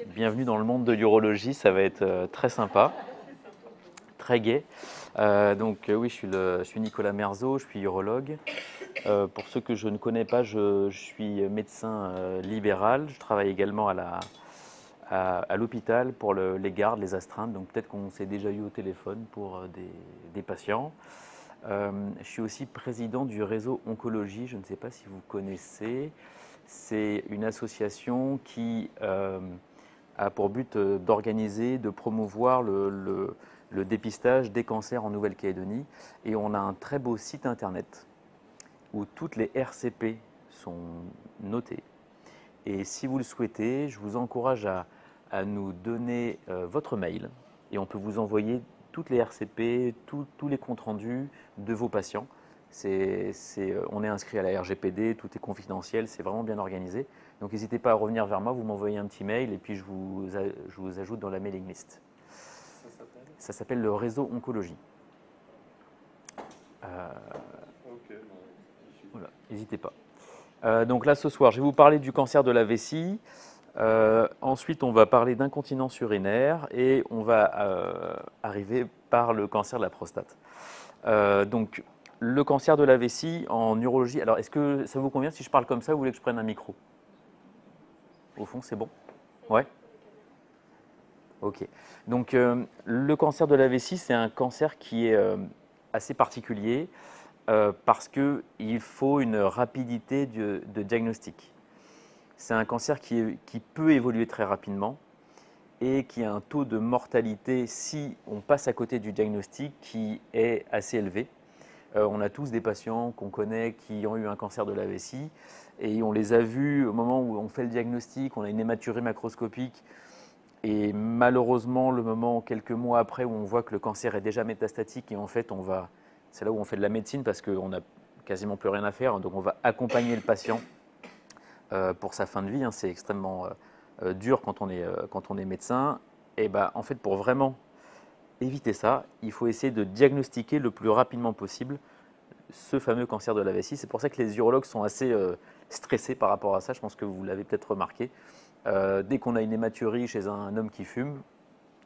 Bienvenue dans le monde de l'urologie, ça va être très sympa, très gai. Oui, je suis Nicolas Merzeau, je suis urologue. Pour ceux que je ne connais pas, je suis médecin libéral. Je travaille également à l'hôpital pour les gardes, les astreintes. Donc peut-être qu'on s'est déjà eu au téléphone pour des patients. Je suis aussi président du réseau Oncologie, je ne sais pas si vous connaissez. C'est une association qui a pour but d'organiser, de promouvoir le dépistage des cancers en Nouvelle-Calédonie. Et on a un très beau site internet où toutes les RCP sont notées. Et si vous le souhaitez, je vous encourage à nous donner votre mail et on peut vous envoyer toutes les RCP, tous les comptes rendus de vos patients. On est inscrit à la RGPD, tout est confidentiel, c'est vraiment bien organisé. Donc n'hésitez pas à revenir vers moi, vous m'envoyez un petit mail et puis je vous ajoute dans la mailing list. Ça s'appelle le réseau Oncologie. Voilà, n'hésitez pas. Donc là ce soir, je vais vous parler du cancer de la vessie. Ensuite, on va parler d'incontinence urinaire et on va arriver par le cancer de la prostate. Donc, le cancer de la vessie en urologie. Alors, est-ce que ça vous convient si je parle comme ça ou vous voulez que je prenne un micro? Au fond, c'est bon? Ouais? Ok. Donc, le cancer de la vessie, c'est un cancer qui est assez particulier parce qu'il faut une rapidité de diagnostic. C'est un cancer qui peut évoluer très rapidement et qui a un taux de mortalité, si on passe à côté du diagnostic, qui est assez élevé. On a tous des patients qu'on connaît qui ont eu un cancer de la vessie et on les a vus au moment où on fait le diagnostic, on a une hématurie macroscopique et malheureusement, le moment, quelques mois après, où on voit que le cancer est déjà métastatique et en fait, c'est là où on fait de la médecine parce qu'on n'a quasiment plus rien à faire, donc on va accompagner le patient pour sa fin de vie. C'est extrêmement dur quand on est médecin. Et en fait, pour vraiment éviter ça, il faut essayer de diagnostiquer le plus rapidement possible ce fameux cancer de la vessie. C'est pour ça que les urologues sont assez stressés par rapport à ça. Je pense que vous l'avez peut-être remarqué. Dès qu'on a une hématurie chez un homme qui fume,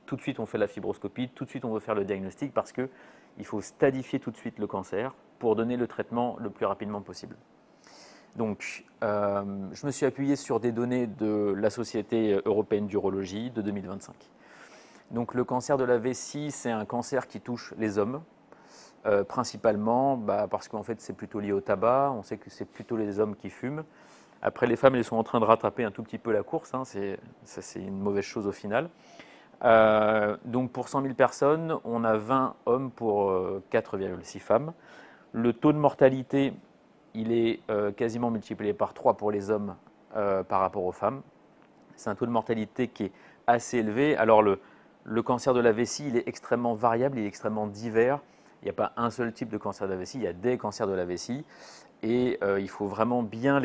tout de suite on fait la fibroscopie, tout de suite on veut faire le diagnostic parce qu'il faut stadifier tout de suite le cancer pour donner le traitement le plus rapidement possible. Donc, je me suis appuyé sur des données de la Société européenne d'urologie de 2025. Donc, le cancer de la vessie, c'est un cancer qui touche les hommes, principalement parce qu'en fait, c'est plutôt lié au tabac. On sait que c'est plutôt les hommes qui fument. Après, les femmes, elles sont en train de rattraper un tout petit peu la course. C'est une mauvaise chose au final. Donc, pour 100 000 personnes, on a 20 hommes pour 4,6 femmes. Le taux de mortalité, il est quasiment multiplié par 3 pour les hommes par rapport aux femmes. C'est un taux de mortalité qui est assez élevé. Alors le cancer de la vessie, il est extrêmement variable, il est extrêmement divers. Il n'y a pas un seul type de cancer de la vessie, il y a des cancers de la vessie. Et il faut vraiment bien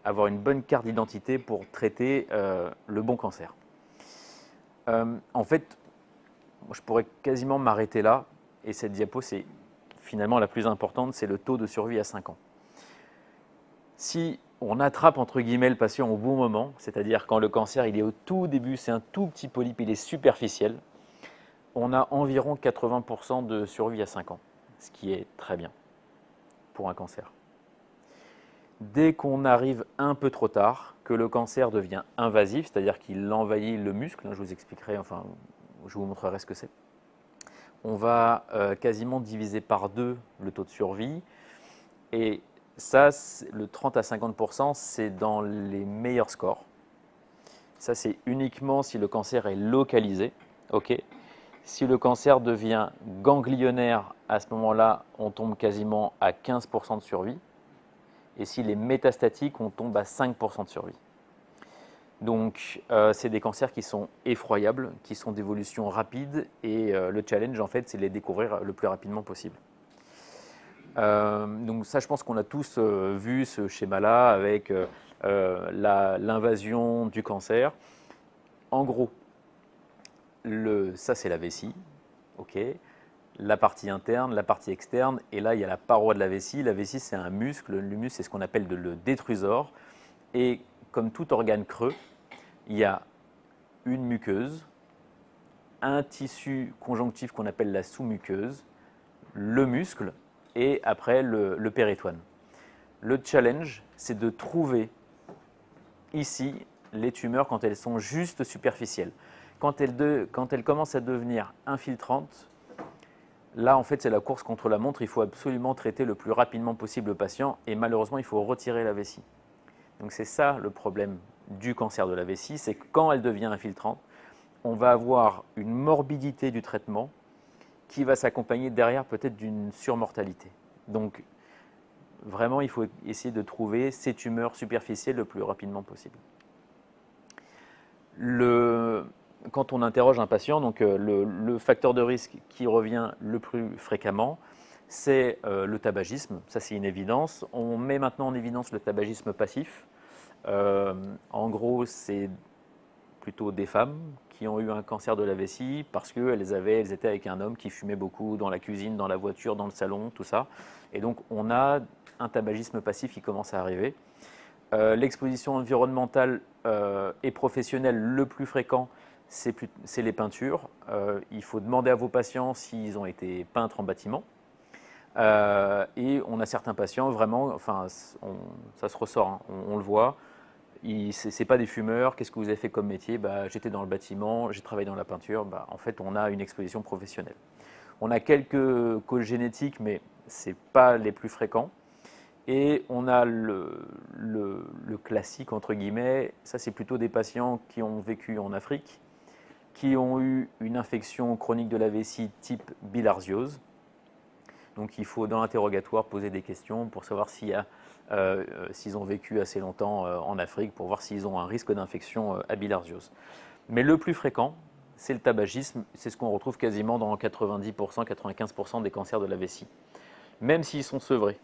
avoir une bonne carte d'identité pour traiter le bon cancer. En fait, je pourrais quasiment m'arrêter là. Et cette diapo, c'est finalement la plus importante, c'est le taux de survie à 5 ans. Si on attrape entre guillemets le patient au bon moment, c'est-à-dire quand le cancer il est au tout début, c'est un tout petit polype, il est superficiel, on a environ 80% de survie à 5 ans, ce qui est très bien pour un cancer. Dès qu'on arrive un peu trop tard, que le cancer devient invasif, c'est-à-dire qu'il envahit le muscle, je vous expliquerai, enfin je vous montrerai ce que c'est, on va quasiment diviser par 2 le taux de survie. Et ça, le 30 à 50%, c'est dans les meilleurs scores. Ça, c'est uniquement si le cancer est localisé. Okay. Si le cancer devient ganglionnaire, à ce moment-là, on tombe quasiment à 15% de survie. Et s'il est métastatique, on tombe à 5% de survie. Donc, c'est des cancers qui sont effroyables, qui sont d'évolution rapide. Et le challenge, en fait, c'est de les découvrir le plus rapidement possible. Donc ça, je pense qu'on a tous vu ce schéma-là avec l'invasion du cancer. En gros, ça c'est la vessie, ok. La partie interne, la partie externe, et là il y a la paroi de la vessie. La vessie c'est un muscle, le muscle c'est ce qu'on appelle le détrusor. Et comme tout organe creux, il y a une muqueuse, un tissu conjonctif qu'on appelle la sous-muqueuse, le muscle et après le péritoine. Le challenge, c'est de trouver ici les tumeurs quand elles sont juste superficielles. Quand elles commencent à devenir infiltrantes, là en fait c'est la course contre la montre, il faut absolument traiter le plus rapidement possible le patient et malheureusement il faut retirer la vessie. Donc c'est ça le problème du cancer de la vessie, c'est que quand elle devient infiltrante, on va avoir une morbidité du traitement qui va s'accompagner derrière peut-être d'une surmortalité. Donc vraiment, il faut essayer de trouver ces tumeurs superficielles le plus rapidement possible. Quand on interroge un patient, donc le facteur de risque qui revient le plus fréquemment, c'est le tabagisme. Ça, c'est une évidence. On met maintenant en évidence le tabagisme passif. En gros, c'est plutôt des femmes qui ont eu un cancer de la vessie parce qu'elles étaient avec un homme qui fumait beaucoup dans la cuisine, dans la voiture, dans le salon, tout ça. Et donc, on a un tabagisme passif qui commence à arriver. L'exposition environnementale et professionnelle le plus fréquent, c'est les peintures. Il faut demander à vos patients s'ils ont été peintres en bâtiment. Et on a certains patients, vraiment, enfin, ça se ressort, hein, on le voit. Ce n'est pas des fumeurs. Qu'est-ce que vous avez fait comme métier? J'étais dans le bâtiment, j'ai travaillé dans la peinture. En fait, on a une exposition professionnelle. On a quelques causes génétiques, mais ce n'est pas les plus fréquents. Et on a le classique, entre guillemets, ça c'est plutôt des patients qui ont vécu en Afrique, qui ont eu une infection chronique de la vessie type bilharziose. Donc il faut dans l'interrogatoire poser des questions pour savoir s'ils ont vécu assez longtemps en Afrique, pour voir s'ils ont un risque d'infection à bilharziose. Mais le plus fréquent, c'est le tabagisme, c'est ce qu'on retrouve quasiment dans 90%, 95% des cancers de la vessie. Même s'ils sont sevrés,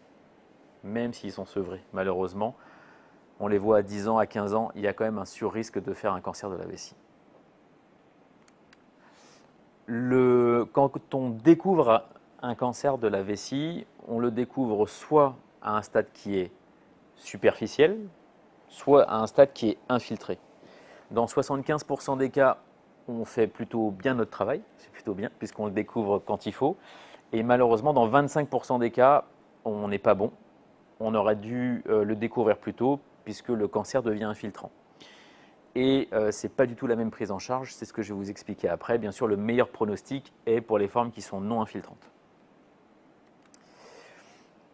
malheureusement, on les voit à 10 ans, à 15 ans, il y a quand même un sur-risque de faire un cancer de la vessie. Quand on découvre un cancer de la vessie, on le découvre soit à un stade qui est superficiel, soit à un stade qui est infiltré. Dans 75% des cas, on fait plutôt bien notre travail, c'est plutôt bien, puisqu'on le découvre quand il faut. Et malheureusement, dans 25% des cas, on n'est pas bon. On aurait dû le découvrir plus tôt, puisque le cancer devient infiltrant. Et ce n'est pas du tout la même prise en charge, c'est ce que je vais vous expliquer après. Bien sûr, le meilleur pronostic est pour les formes qui sont non infiltrantes.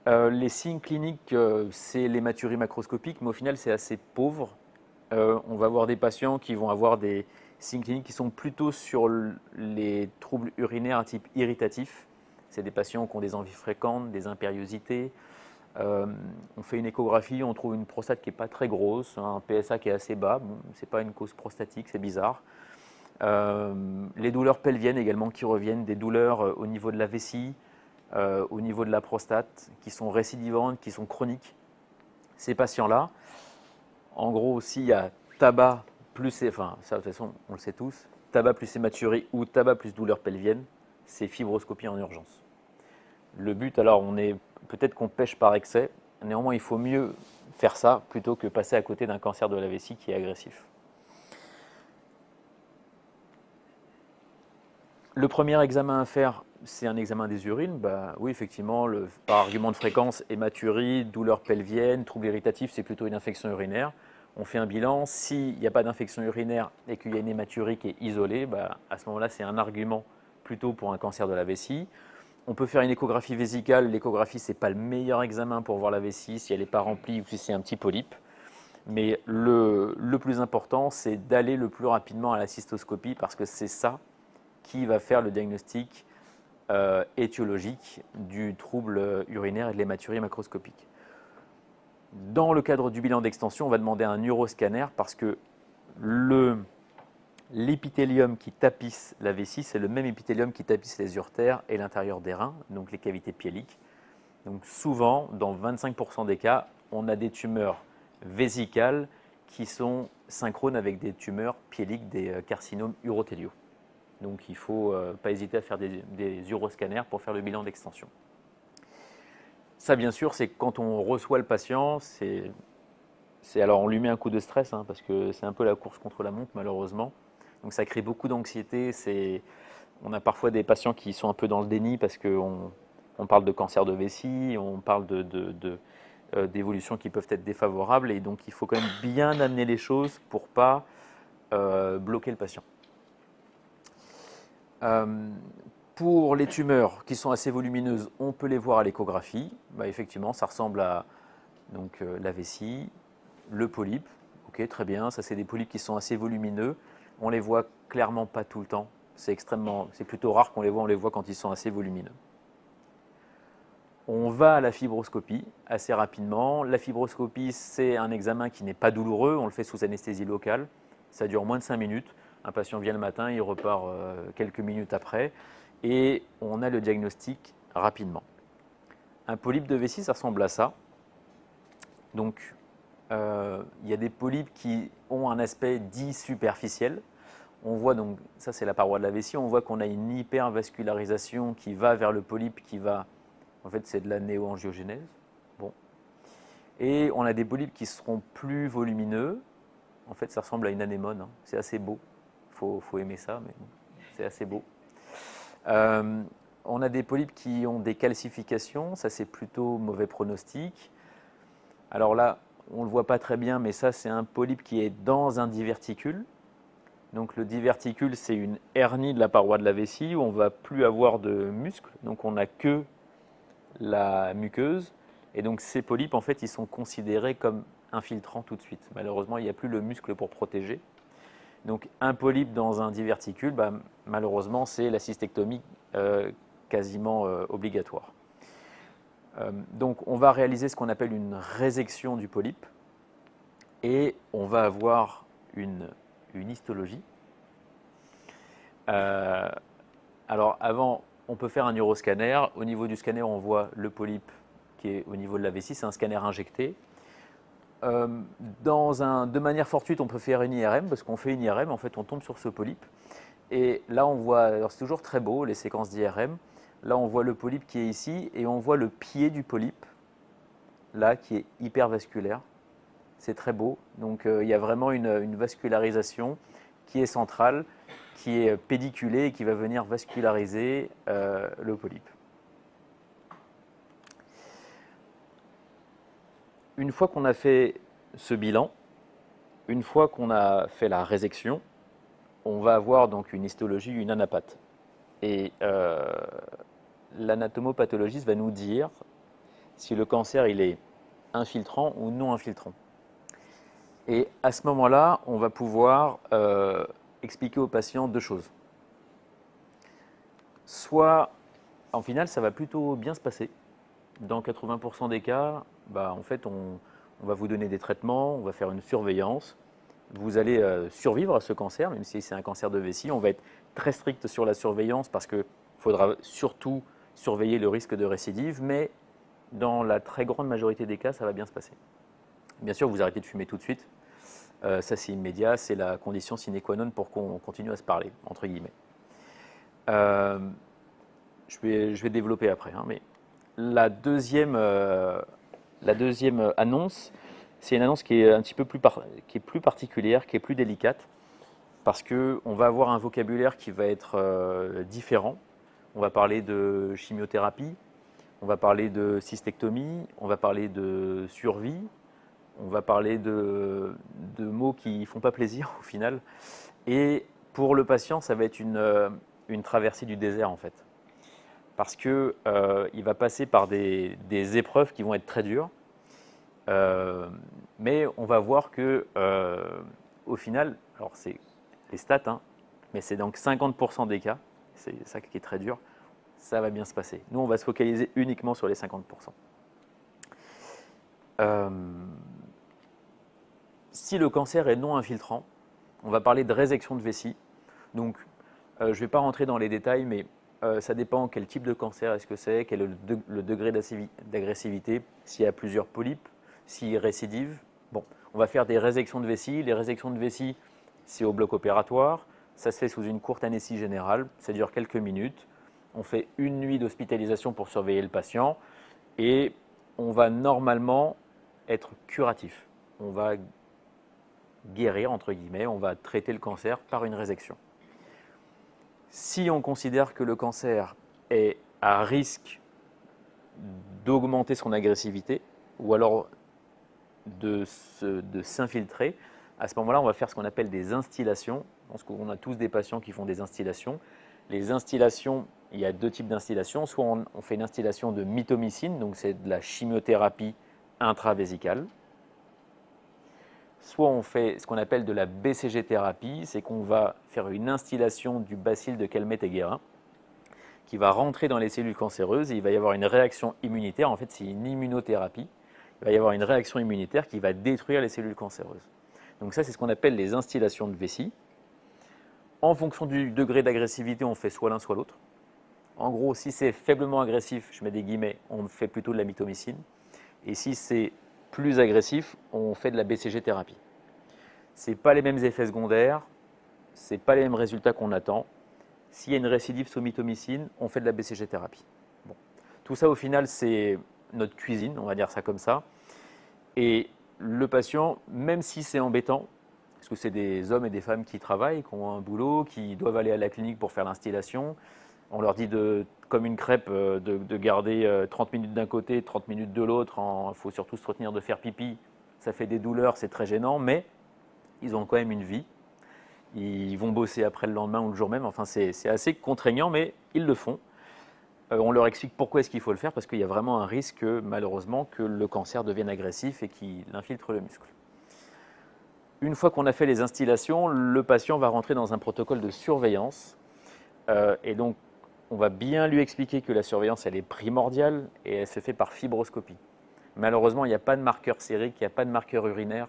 Les signes cliniques, c'est l'hématurie macroscopique, mais au final, c'est assez pauvre. On va avoir des patients qui vont avoir des signes cliniques qui sont plutôt sur les troubles urinaires à type irritatif. C'est des patients qui ont des envies fréquentes, des impériosités. On fait une échographie, on trouve une prostate qui n'est pas très grosse, un PSA qui est assez bas. Bon, ce n'est pas une cause prostatique, c'est bizarre. Les douleurs pelviennes également qui reviennent, des douleurs au niveau de la vessie, au niveau de la prostate, qui sont récidivantes, qui sont chroniques. Ces patients-là, en gros, s'il y a tabac plus, enfin ça de toute façon on le sait tous, tabac plus hématurie ou tabac plus douleur pelvienne, c'est fibroscopie en urgence. Le but, alors, peut-être qu'on pêche par excès, néanmoins il faut mieux faire ça plutôt que passer à côté d'un cancer de la vessie qui est agressif. Le premier examen à faire, c'est un examen des urines. Oui, effectivement, par argument de fréquence, hématurie, douleur pelvienne, trouble irritatif, c'est plutôt une infection urinaire. On fait un bilan. S'il n'y a pas d'infection urinaire et qu'il y a une hématurie qui est isolée, à ce moment-là, c'est un argument plutôt pour un cancer de la vessie. On peut faire une échographie vésicale. L'échographie, ce n'est pas le meilleur examen pour voir la vessie, si elle n'est pas remplie ou si c'est un petit polype. Mais le plus important, c'est d'aller le plus rapidement à la cystoscopie parce que c'est ça qui va faire le diagnostic étiologique du trouble urinaire et de l'hématurie macroscopique. Dans le cadre du bilan d'extension, on va demander un uroscanner parce que l'épithélium qui tapisse la vessie, c'est le même épithélium qui tapisse les uretères et l'intérieur des reins, donc les cavités piéliques. Donc souvent, dans 25% des cas, on a des tumeurs vésicales qui sont synchrones avec des tumeurs piéliques, des carcinomes urothéliaux. Donc il ne faut pas hésiter à faire des uroscanners pour faire le bilan d'extension. Ça, bien sûr, c'est quand on reçoit le patient, c'est Alors on lui met un coup de stress, hein, parce que c'est un peu la course contre la montre malheureusement. Donc ça crée beaucoup d'anxiété. On a parfois des patients qui sont un peu dans le déni parce qu'on parle de cancer de vessie, on parle d'évolutions qui peuvent être défavorables, et donc il faut quand même bien amener les choses pour pas bloquer le patient. Pour les tumeurs qui sont assez volumineuses, on peut les voir à l'échographie. Effectivement, ça ressemble à la vessie, le polype. Ok, très bien, ça c'est des polypes qui sont assez volumineux. On les voit clairement pas tout le temps. C'est plutôt rare qu'on les voit, on les voit quand ils sont assez volumineux. On va à la fibroscopie assez rapidement. La fibroscopie, c'est un examen qui n'est pas douloureux, on le fait sous anesthésie locale. Ça dure moins de 5 minutes. Un patient vient le matin, il repart quelques minutes après, et on a le diagnostic rapidement. Un polype de vessie, ça ressemble à ça. Donc, il y a des polypes qui ont un aspect dit superficiel. On voit donc, ça c'est la paroi de la vessie, on voit qu'on a une hypervascularisation qui va vers le polype qui va, en fait c'est de la néoangiogénèse. Bon. Et on a des polypes qui seront plus volumineux. En fait ça ressemble à une anémone, hein. C'est assez beau. Faut aimer ça, mais c'est assez beau. On a des polypes qui ont des calcifications, ça c'est plutôt mauvais pronostic. Alors là, on ne le voit pas très bien, mais ça c'est un polype qui est dans un diverticule. Donc le diverticule, c'est une hernie de la paroi de la vessie où on ne va plus avoir de muscles, donc on n'a que la muqueuse. Et donc ces polypes, en fait, ils sont considérés comme infiltrants tout de suite. Malheureusement, il n'y a plus le muscle pour protéger. Donc un polype dans un diverticule, malheureusement, c'est la cystectomie quasiment obligatoire. Donc on va réaliser ce qu'on appelle une résection du polype et on va avoir une histologie. Alors avant, on peut faire un uroscanner. Au niveau du scanner, on voit le polype qui est au niveau de la vessie. C'est un scanner injecté. De manière fortuite, on peut faire une IRM, parce qu'on fait une IRM, en fait, on tombe sur ce polype. Et là, on voit, alors c'est toujours très beau, les séquences d'IRM. Là, on voit le polype qui est ici, et on voit le pied du polype, là, qui est hypervasculaire. C'est très beau. Donc, il y a vraiment une vascularisation qui est centrale, qui est pédiculée et qui va venir vasculariser le polype. Une fois qu'on a fait ce bilan, une fois qu'on a fait la résection, on va avoir donc une histologie, une anapath. Et l'anatomopathologiste va nous dire si le cancer il est infiltrant ou non infiltrant. Et à ce moment-là, on va pouvoir expliquer au patient deux choses. Soit, en final, ça va plutôt bien se passer. Dans 80% des cas, en fait, on va vous donner des traitements, on va faire une surveillance. Vous allez survivre à ce cancer, même si c'est un cancer de vessie. On va être très strict sur la surveillance parce qu'il faudra surtout surveiller le risque de récidive, mais dans la très grande majorité des cas, ça va bien se passer. Bien sûr, vous arrêtez de fumer tout de suite. Ça, c'est immédiat, c'est la condition sine qua non pour qu'on continue à se parler, entre guillemets. Je vais développer après, hein, mais la deuxième annonce, c'est une annonce qui est un petit peu plus particulière, qui est plus délicate, parce qu'on va avoir un vocabulaire qui va être différent. On va parler de chimiothérapie, on va parler de cystectomie, on va parler de survie, on va parler de mots qui ne font pas plaisir au final. Et pour le patient, ça va être une traversée du désert en fait. Parce qu'il va passer par des épreuves qui vont être très dures. Mais on va voir que au final, alors c'est les stats, hein, mais c'est donc 50% des cas, c'est ça qui est très dur, ça va bien se passer. Nous, on va se focaliser uniquement sur les 50%. Si le cancer est non infiltrant, on va parler de résection de vessie. Donc, je ne vais pas rentrer dans les détails, mais ça dépend quel type de cancer est-ce que c'est, quel est le degré d'agressivité, s'il y a plusieurs polypes, s'il récidive. Bon, on va faire des résections de vessie. Les résections de vessie, c'est au bloc opératoire. Ça se fait sous une courte anesthésie générale. Ça dure quelques minutes. On fait une nuit d'hospitalisation pour surveiller le patient. Et on va normalement être curatif. on va guérir, entre guillemets, on va traiter le cancer par une résection. Si on considère que le cancer est à risque d'augmenter son agressivité ou alors de s'infiltrer, à ce moment-là, on va faire ce qu'on appelle des instillations. Je pense qu'on a tous des patients qui font des instillations. Les instillations, il y a deux types d'instillations. Soit on fait une instillation de mitomycine, donc c'est de la chimiothérapie intravésicale. Soit on fait ce qu'on appelle de la BCG-thérapie, c'est qu'on va faire une instillation du bacille de Calmette-Guérin qui va rentrer dans les cellules cancéreuses et il va y avoir une réaction immunitaire. En fait, c'est une immunothérapie. Il va y avoir une réaction immunitaire qui va détruire les cellules cancéreuses. Donc ça, c'est ce qu'on appelle les instillations de vessie. En fonction du degré d'agressivité, on fait soit l'un, soit l'autre. En gros, si c'est faiblement agressif, je mets des guillemets, on fait plutôt de la mitomycine. Et si c'est plus agressif, on fait de la BCG-thérapie. Ce n'est pas les mêmes effets secondaires, ce n'est pas les mêmes résultats qu'on attend. S'il y a une récidive sous mitomycine, on fait de la BCG-thérapie. Bon. Tout ça, au final, c'est notre cuisine, on va dire ça comme ça. Et le patient, même si c'est embêtant, parce que c'est des hommes et des femmes qui travaillent, qui ont un boulot, qui doivent aller à la clinique pour faire l'instillation, on leur dit, comme une crêpe, de garder 30 minutes d'un côté, 30 minutes de l'autre. Il faut surtout se retenir de faire pipi. Ça fait des douleurs, c'est très gênant, mais ils ont quand même une vie. Ils vont bosser après le lendemain ou le jour même. Enfin, c'est assez contraignant, mais ils le font. On leur explique pourquoi est-ce qu'il faut le faire, parce qu'il y a vraiment un risque, malheureusement, que le cancer devienne agressif et qu'il infiltre le muscle. Une fois qu'on a fait les instillations, le patient va rentrer dans un protocole de surveillance. Et donc, on va bien lui expliquer que la surveillance, elle est primordiale et elle se fait par fibroscopie. Malheureusement, il n'y a pas de marqueur sérique, il n'y a pas de marqueur urinaire,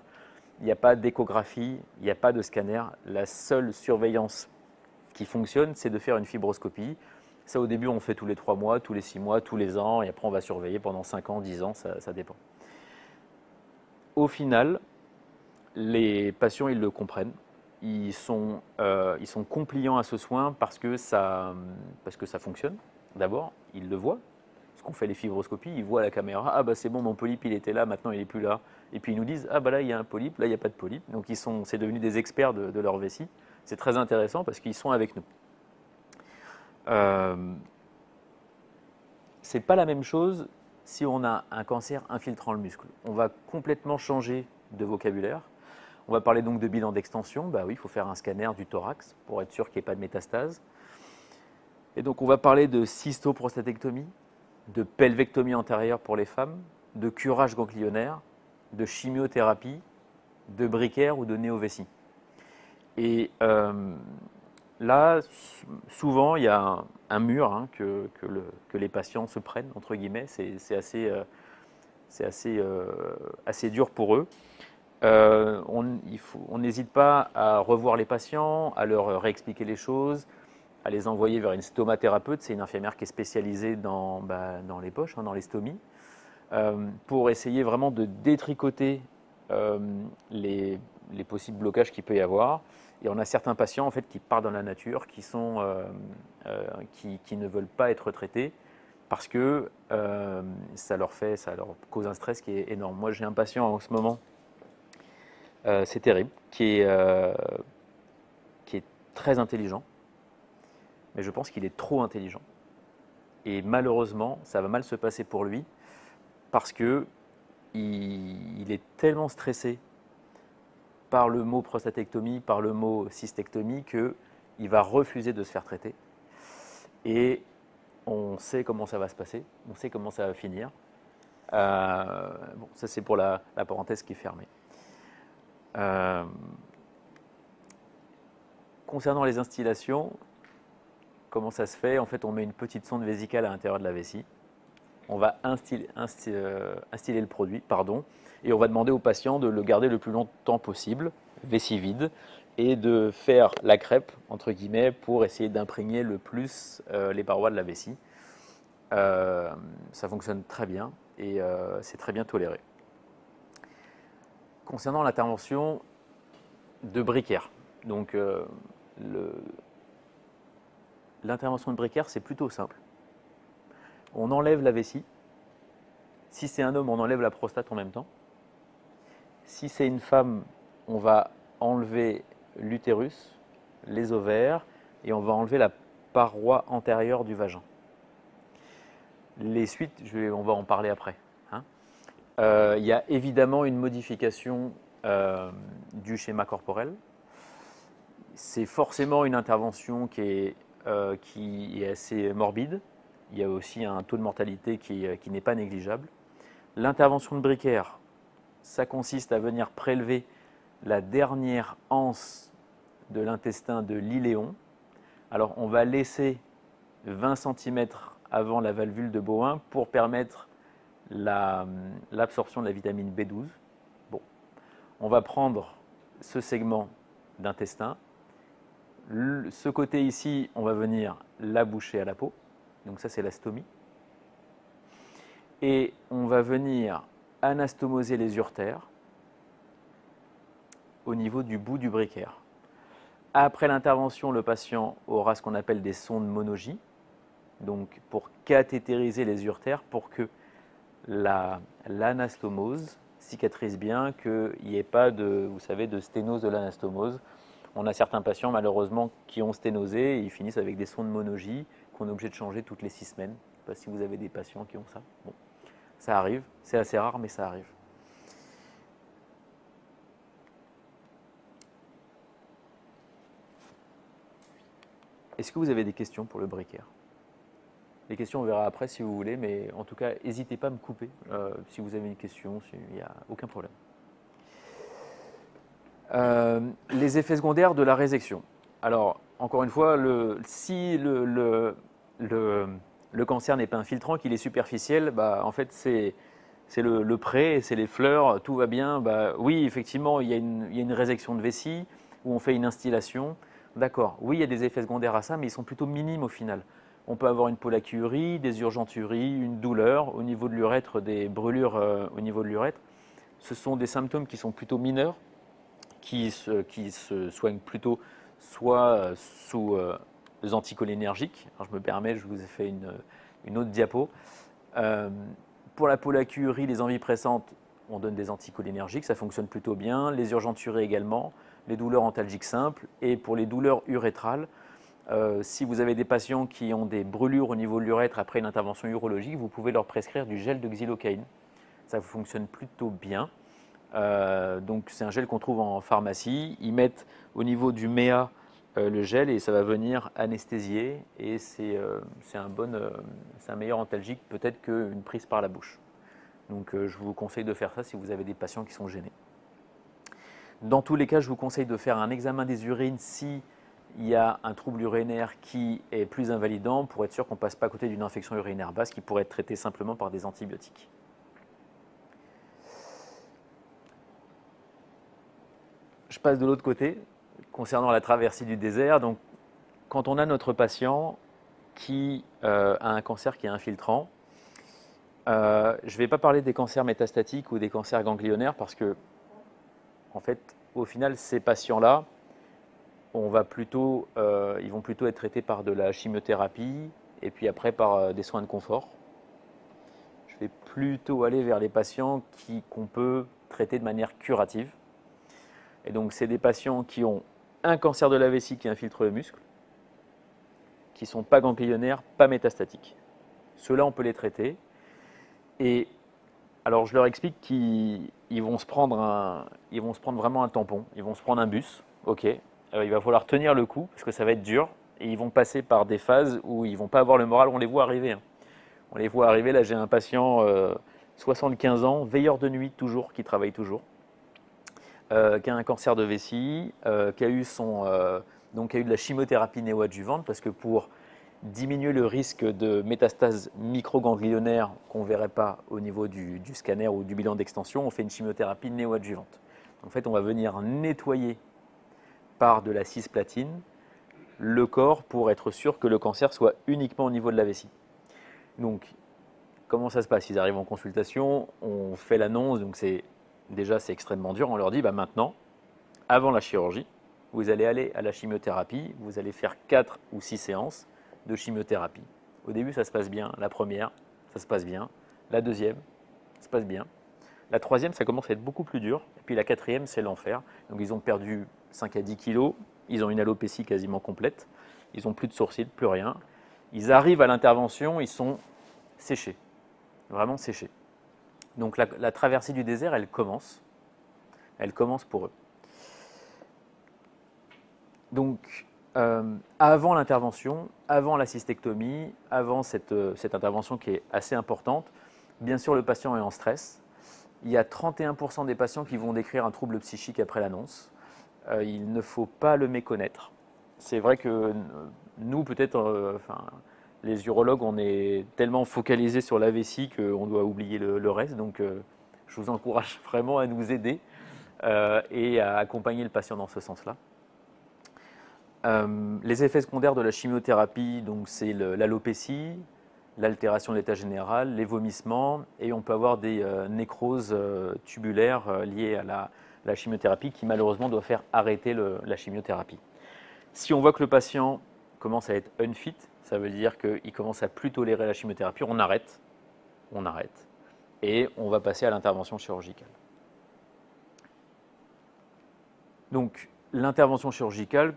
il n'y a pas d'échographie, il n'y a pas de scanner. La seule surveillance qui fonctionne, c'est de faire une fibroscopie. Ça, au début, on fait tous les 3 mois, tous les 6 mois, tous les ans, et après, on va surveiller pendant 5 ans, 10 ans, ça dépend. Au final, les patients, ils le comprennent. Ils sont compliants à ce soin parce que ça fonctionne. D'abord, ils le voient. Parce qu'on fait les fibroscopies, ils voient à la caméra, ah bah c'est bon, mon polype il était là, maintenant il n'est plus là. Et puis ils nous disent, ah bah là il y a un polype, là il n'y a pas de polype. Donc c'est devenu des experts de leur vessie. C'est très intéressant parce qu'ils sont avec nous. C'est pas la même chose si on a un cancer infiltrant le muscle. On va complètement changer de vocabulaire. On va parler donc de bilan d'extension. Bah oui, il faut faire un scanner du thorax pour être sûr qu'il n'y ait pas de métastase. Et donc on va parler de cystoprostatectomie, de pelvectomie antérieure pour les femmes, de curage ganglionnaire, de chimiothérapie, de briquaire ou de néovessie. Et là, souvent, il y a un mur que les patients se prennent, entre guillemets. C'est assez dur pour eux. On n'hésite pas à revoir les patients, à leur réexpliquer les choses, à les envoyer vers une stomathérapeute. C'est une infirmière qui est spécialisée dans les poches, dans les stomies, pour essayer vraiment de détricoter les possibles blocages qu'il peut y avoir. Et on a certains patients en fait, qui partent dans la nature, qui ne veulent pas être traités parce que ça leur cause un stress qui est énorme. Moi, j'ai un patient en ce moment, c'est terrible, qui est très intelligent, mais je pense qu'il est trop intelligent. Et malheureusement, ça va mal se passer pour lui parce que il est tellement stressé par le mot prostatectomie, par le mot cystectomie, qu'il va refuser de se faire traiter. Et on sait comment ça va se passer, on sait comment ça va finir. Bon, ça c'est pour la parenthèse qui est fermée. Concernant les instillations, comment ça se fait? En fait, on met une petite sonde vésicale à l'intérieur de la vessie. On va instiller le produit, et on va demander au patient de le garder le plus longtemps possible, vessie vide, et de faire la crêpe, entre guillemets, pour essayer d'imprégner le plus les parois de la vessie. Ça fonctionne très bien et c'est très bien toléré. Concernant l'intervention de Bricaire, donc l'intervention de Bricaire, c'est plutôt simple. On enlève la vessie. Si c'est un homme, on enlève la prostate en même temps. Si c'est une femme, on va enlever l'utérus, les ovaires, et on va enlever la paroi antérieure du vagin. Les suites, on va en parler après. Hein. Il y a évidemment une modification du schéma corporel. C'est forcément une intervention qui est assez morbide. Il y a aussi un taux de mortalité qui n'est pas négligeable. L'intervention de Bricaire, ça consiste à venir prélever la dernière anse de l'intestin de l'iléon. Alors on va laisser 20 cm avant la valvule de Bowen pour permettre l'absorption de la vitamine B12. Bon. On va prendre ce segment d'intestin. Ce côté ici, on va venir l'aboucher à la peau. Donc ça, c'est la stomie. Et on va venir anastomoser les uretères au niveau du bout du Bricaire. Après l'intervention, le patient aura ce qu'on appelle des sondes monogie, donc pour cathétériser les uretères pour que l'anastomose cicatrise bien, qu'il n'y ait pas de, vous savez, de sténose de l'anastomose. On a certains patients malheureusement qui ont sténosé et ils finissent avec des sondes monogie qu'on est obligé de changer toutes les 6 semaines. Je ne sais pas si vous avez des patients qui ont ça. Bon, ça arrive, c'est assez rare mais ça arrive. Est-ce que vous avez des questions pour le Bricaire? Les questions, on verra après si vous voulez, mais en tout cas, n'hésitez pas à me couper si vous avez une question, il n'y a aucun problème. Les effets secondaires de la résection. Alors, encore une fois, si le cancer n'est pas infiltrant, qu'il est superficiel, bah, en fait, c'est le pré, c'est les fleurs, tout va bien. Bah, oui, effectivement, il y a une résection de vessie où on fait une instillation. D'accord, oui, il y a des effets secondaires à ça, mais ils sont plutôt minimes au final. On peut avoir une pollakiurie, des urgenturies, une douleur au niveau de l'urètre, des brûlures au niveau de l'urètre. Ce sont des symptômes qui sont plutôt mineurs, qui se soignent plutôt soit sous anticholinergiques. Alors je me permets, je vous ai fait une autre diapo. Pour la pollakiurie, les envies pressantes, on donne des anticholinergiques, ça fonctionne plutôt bien. Les urgenturies également, les douleurs antalgiques simples. Et pour les douleurs urétrales, si vous avez des patients qui ont des brûlures au niveau de l'urètre après une intervention urologique, vous pouvez leur prescrire du gel de xylocaïne. Ça fonctionne plutôt bien. Donc c'est un gel qu'on trouve en pharmacie. Ils mettent au niveau du méa le gel et ça va venir anesthésier. Et c'est un meilleur antalgique peut-être qu'une prise par la bouche. Donc je vous conseille de faire ça si vous avez des patients qui sont gênés. Dans tous les cas, je vous conseille de faire un examen des urines si il y a un trouble urinaire qui est plus invalidant pour être sûr qu'on ne passe pas à côté d'une infection urinaire basse qui pourrait être traitée simplement par des antibiotiques. Je passe de l'autre côté, concernant la traversée du désert. Donc, quand on a notre patient qui a un cancer qui est infiltrant, je ne vais pas parler des cancers métastatiques ou des cancers ganglionnaires parce que, en fait, au final, ces patients-là, ils vont plutôt être traités par de la chimiothérapie et puis après par des soins de confort. Je vais plutôt aller vers les patients qu'on peut traiter de manière curative. Et donc, c'est des patients qui ont un cancer de la vessie qui infiltre le muscle, qui ne sont pas ganglionnaires, pas métastatiques. Ceux-là, on peut les traiter. Et alors, je leur explique qu'ils vont se prendre vraiment un tampon. Ils vont se prendre un bus. OK. Il va falloir tenir le coup parce que ça va être dur. Et ils vont passer par des phases où ils ne vont pas avoir le moral. On les voit arriver. Hein. On les voit arriver. Là, j'ai un patient, 75 ans, veilleur de nuit toujours, qui travaille toujours. Qui a un cancer de vessie, qui a eu de la chimiothérapie néoadjuvante, parce que pour diminuer le risque de métastase microganglionnaire qu'on ne verrait pas au niveau du scanner ou du bilan d'extension, on fait une chimiothérapie néoadjuvante. En fait, on va venir nettoyer par de la cisplatine le corps pour être sûr que le cancer soit uniquement au niveau de la vessie. Donc, comment ça se passe? Ils arrivent en consultation, on fait l'annonce, donc déjà, c'est extrêmement dur. On leur dit, maintenant, avant la chirurgie, vous allez aller à la chimiothérapie. Vous allez faire 4 ou 6 séances de chimiothérapie. Au début, ça se passe bien. La première, ça se passe bien. La deuxième, ça se passe bien. La troisième, ça commence à être beaucoup plus dur. Et puis la quatrième, c'est l'enfer. Donc ils ont perdu 5 à 10 kilos. Ils ont une alopécie quasiment complète. Ils n'ont plus de sourcils, plus rien. Ils arrivent à l'intervention, ils sont séchés. Vraiment séchés. Donc la traversée du désert, elle commence. Elle commence pour eux. Donc, avant l'intervention, avant la cystectomie, avant cette intervention qui est assez importante, bien sûr, le patient est en stress. Il y a 31% des patients qui vont décrire un trouble psychique après l'annonce. Il ne faut pas le méconnaître. C'est vrai que nous, peut-être, les urologues, on est tellement focalisés sur la vessie qu'on doit oublier le reste. Donc, je vous encourage vraiment à nous aider et à accompagner le patient dans ce sens-là. Les effets secondaires de la chimiothérapie, donc c'est l'alopécie, l'altération de l'état général, les vomissements, et on peut avoir des nécroses tubulaires liées à la chimiothérapie qui malheureusement doit faire arrêter la chimiothérapie. Si on voit que le patient commence à être unfit, ça veut dire qu'il commence à plus tolérer la chimiothérapie, on arrête, et on va passer à l'intervention chirurgicale. Donc l'intervention chirurgicale,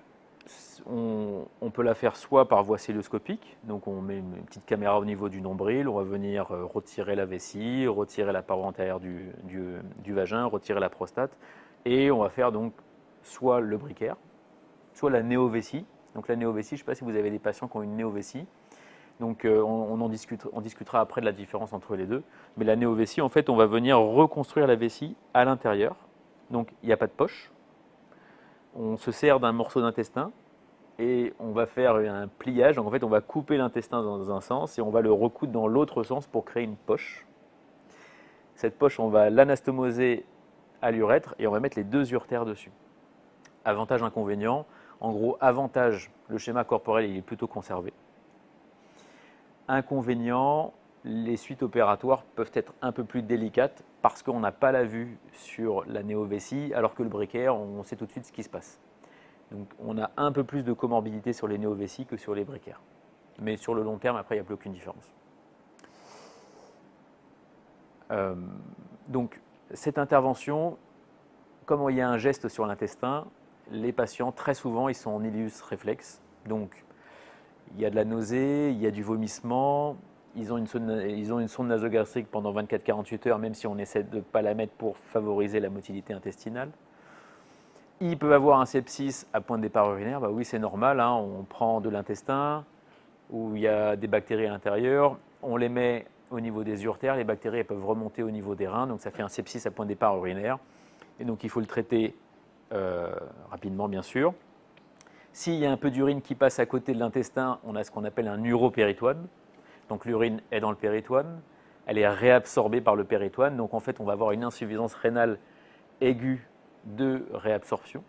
on peut la faire soit par voie cœlioscopique, donc on met une petite caméra au niveau du nombril, on va venir retirer la vessie, retirer la paroi antérieure du vagin, retirer la prostate, et on va faire donc soit le briquaire, soit la néovessie. Donc la néovessie, je ne sais pas si vous avez des patients qui ont une néovessie, donc on discutera après de la différence entre les deux, mais la néovessie, en fait, on va venir reconstruire la vessie à l'intérieur, donc il n'y a pas de poche. On se sert d'un morceau d'intestin et on va faire un pliage. Donc en fait, on va couper l'intestin dans un sens et on va le recoudre dans l'autre sens pour créer une poche. Cette poche, on va l'anastomoser à l'urètre et on va mettre les deux uretères dessus. Avantage, inconvénient. En gros, avantage, le schéma corporel il est plutôt conservé. Inconvénient, les suites opératoires peuvent être un peu plus délicates parce qu'on n'a pas la vue sur la néovessie, alors que le briquaire, on sait tout de suite ce qui se passe. Donc on a un peu plus de comorbidité sur les néovessies que sur les briquaires. Mais sur le long terme, après, il n'y a plus aucune différence. Donc cette intervention, comme il y a un geste sur l'intestin, les patients, très souvent, ils sont en ileus réflexe. Donc il y a de la nausée, il y a du vomissement. Ils ont une sonde nasogastrique pendant 24-48 heures, même si on essaie de ne pas la mettre pour favoriser la motilité intestinale. Ils peuvent avoir un sepsis à point de départ urinaire. Bah oui, c'est normal, hein. On prend de l'intestin où il y a des bactéries à l'intérieur, on les met au niveau des uretères, les bactéries elles peuvent remonter au niveau des reins, donc ça fait un sepsis à point de départ urinaire. Et donc il faut le traiter rapidement, bien sûr. S'il y a un peu d'urine qui passe à côté de l'intestin, on a ce qu'on appelle un uropéritoine. Donc l'urine est dans le péritoine, elle est réabsorbée par le péritoine. Donc en fait, on va avoir une insuffisance rénale aiguë de réabsorption.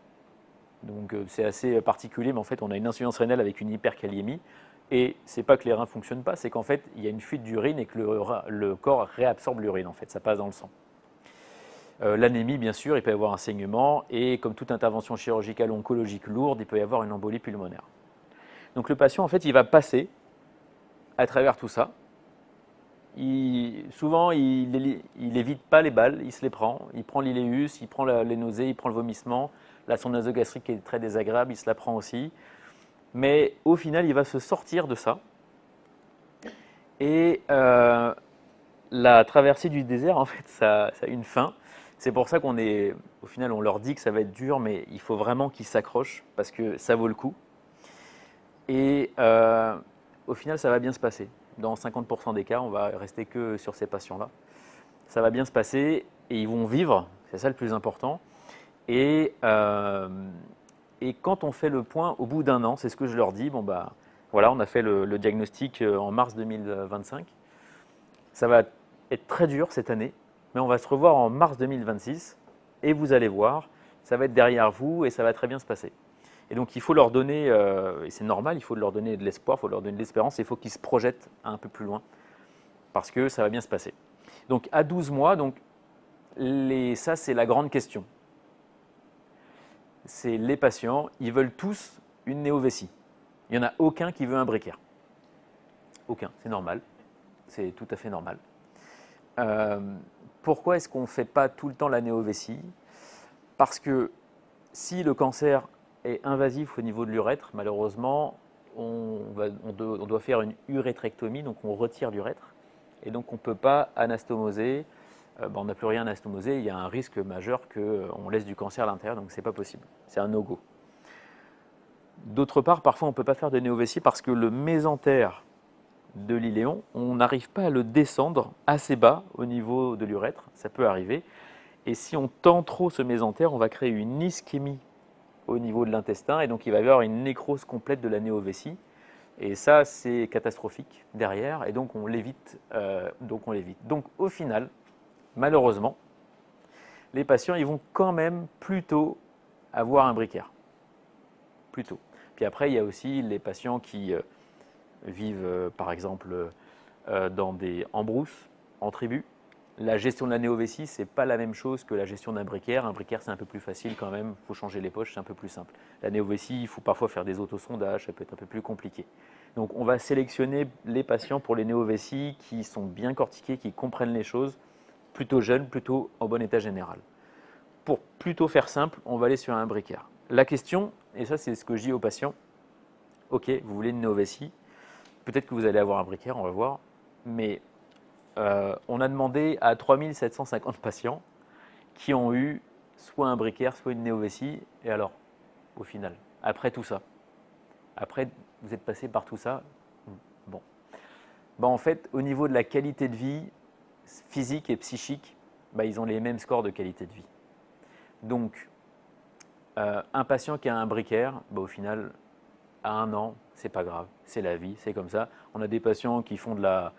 Donc c'est assez particulier, mais en fait, on a une insuffisance rénale avec une hyperkaliémie. Et c'est pas que les reins ne fonctionnent pas, c'est qu'en fait, il y a une fuite d'urine et que le corps réabsorbe l'urine, en fait, ça passe dans le sang. L'anémie, bien sûr, il peut y avoir un saignement. Et comme toute intervention chirurgicale oncologique lourde, il peut y avoir une embolie pulmonaire. Donc le patient, en fait, il va passer à travers tout ça. Souvent, il n'évite pas les balles, il se les prend. Il prend l'iléus, il prend les nausées, il prend le vomissement. La sonde nasogastrique est très désagréable, il se la prend aussi. Mais au final, il va se sortir de ça. Et la traversée du désert, en fait, ça a une fin. C'est pour ça au final, on leur dit que ça va être dur, mais il faut vraiment qu'ils s'accrochent parce que ça vaut le coup. Et au final, ça va bien se passer. Dans 50% des cas, on va rester que sur ces patients-là. Ça va bien se passer et ils vont vivre, c'est ça le plus important. Et quand on fait le point au bout d'un an, c'est ce que je leur dis, bon bah voilà, on a fait le diagnostic en mars 2025. Ça va être très dur cette année, mais on va se revoir en mars 2026 et vous allez voir, ça va être derrière vous et ça va très bien se passer. Et donc il faut leur donner, et c'est normal, il faut leur donner de l'espoir, il faut leur donner de l'espérance, il faut qu'ils se projettent un peu plus loin, parce que ça va bien se passer. Donc à 12 mois, ça c'est la grande question. C'est les patients, ils veulent tous une néovessie. Il n'y en a aucun qui veut un briquaire. Aucun, c'est normal, c'est tout à fait normal. pourquoi est-ce qu'on ne fait pas tout le temps la néovessie? Parce que si le cancer est invasif au niveau de l'urètre, malheureusement, on doit faire une urétrectomie, donc on retire l'urètre, et donc on ne peut pas anastomoser. On n'a plus rien à anastomoser, il y a un risque majeur qu'on laisse du cancer à l'intérieur, donc ce n'est pas possible. C'est un no-go. D'autre part, parfois on ne peut pas faire de néovessie parce que le mésentère de l'iléon, on n'arrive pas à le descendre assez bas au niveau de l'urètre, ça peut arriver. Et si on tend trop ce mésentère, on va créer une ischémie au niveau de l'intestin et donc il va y avoir une nécrose complète de la néovessie. Et ça, c'est catastrophique derrière et donc on l'évite. Donc au final, malheureusement, les patients ils vont quand même plutôt avoir un briquaire. Plutôt. Puis après, il y a aussi les patients qui vivent, par exemple, en brousse, en tribu. La gestion de la néovessie, ce n'est pas la même chose que la gestion d'un briquaire. Un briquaire, c'est un peu plus facile quand même. Il faut changer les poches, c'est un peu plus simple. La néovessie, il faut parfois faire des autosondages, ça peut être un peu plus compliqué. Donc, on va sélectionner les patients pour les néovessies qui sont bien cortiqués, qui comprennent les choses, plutôt jeunes, plutôt en bon état général. Pour plutôt faire simple, on va aller sur un briquaire. La question, et ça c'est ce que je dis aux patients, ok, vous voulez une néovessie, peut-être que vous allez avoir un briquaire, on va voir, mais on a demandé à 3750 patients qui ont eu soit un briquaire, soit une néovessie, et alors, au final, après tout ça, après vous êtes passé par tout ça, bon. En fait, au niveau de la qualité de vie physique et psychique, ils ont les mêmes scores de qualité de vie. Donc, un patient qui a un briquaire, au final, à 1 an, c'est pas grave, c'est la vie, c'est comme ça. On a des patients qui font de la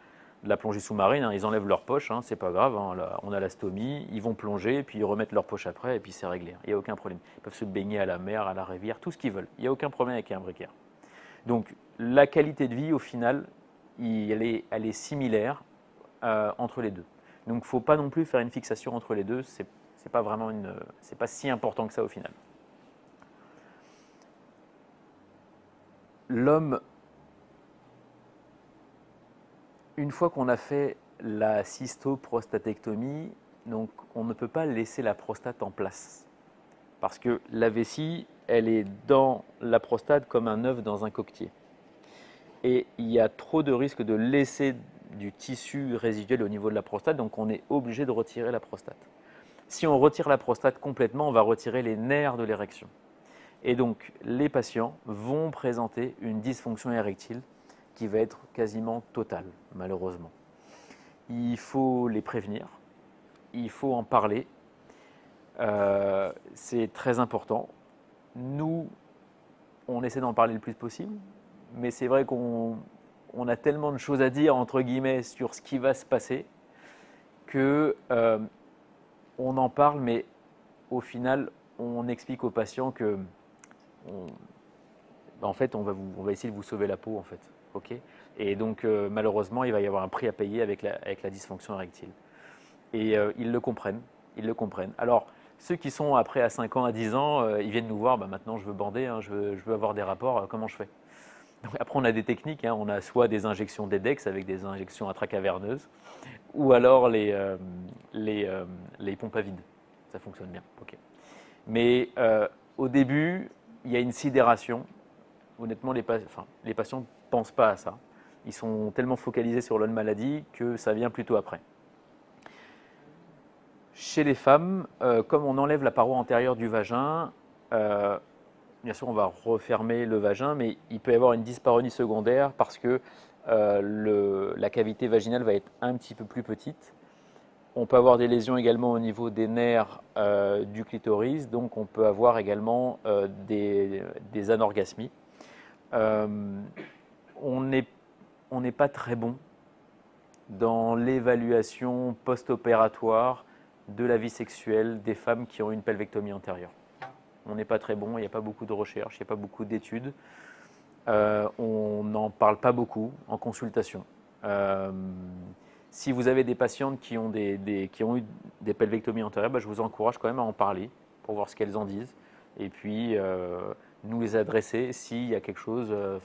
plongée sous-marine, hein, ils enlèvent leur poche, hein, c'est pas grave, hein, on a la stomie, ils vont plonger, puis ils remettent leur poche après, et puis c'est réglé. Il n'y a aucun problème. Ils peuvent se baigner à la mer, à la rivière, tout ce qu'ils veulent. Il n'y a aucun problème avec un briquaire. Donc, la qualité de vie, au final, elle est similaire entre les deux. Donc, il ne faut pas non plus faire une fixation entre les deux, c'est pas si important que ça au final. L'homme, une fois qu'on a fait la cystoprostatectomie, donc on ne peut pas laisser la prostate en place. Parce que la vessie, elle est dans la prostate comme un œuf dans un coquetier. Et il y a trop de risques de laisser du tissu résiduel au niveau de la prostate, donc on est obligé de retirer la prostate. Si on retire la prostate complètement, on va retirer les nerfs de l'érection. Et donc, les patients vont présenter une dysfonction érectile qui va être quasiment totale, malheureusement. Il faut les prévenir, il faut en parler, c'est très important. Nous, on essaie d'en parler le plus possible, mais c'est vrai qu'on a tellement de choses à dire, entre guillemets, sur ce qui va se passer, que on en parle, mais au final, on explique aux patients que en fait, on va essayer de vous sauver la peau, en fait. Okay, et donc, malheureusement, il va y avoir un prix à payer avec la dysfonction érectile. Et ils le comprennent. Ils le comprennent. Alors, ceux qui sont après à 5 ans, à 10 ans, ils viennent nous voir, maintenant je veux bander, hein, je veux avoir des rapports, comment je fais? Donc, après, on a des techniques, hein, on a soit des injections d'EDEX avec des injections intracaverneuses, ou alors les pompes à vide. Ça fonctionne bien. Okay. Mais au début, il y a une sidération. Honnêtement, les patients ne pensent pas à ça. Ils sont tellement focalisés sur leur maladie que ça vient plutôt après. Chez les femmes, comme on enlève la paroi antérieure du vagin, bien sûr, on va refermer le vagin, mais il peut y avoir une dyspareunie secondaire parce que la cavité vaginale va être un petit peu plus petite. On peut avoir des lésions également au niveau des nerfs du clitoris, donc on peut avoir également des anorgasmies. On n'est pas très bon dans l'évaluation post-opératoire de la vie sexuelle des femmes qui ont une pelvectomie antérieure. On n'est pas très bon, il n'y a pas beaucoup de recherches, il n'y a pas beaucoup d'études. On n'en parle pas beaucoup en consultation. Si vous avez des patientes qui ont eu des pelvectomies antérieures, je vous encourage quand même à en parler pour voir ce qu'elles en disent. Et puis, nous les adresser s'il y a quelque chose, au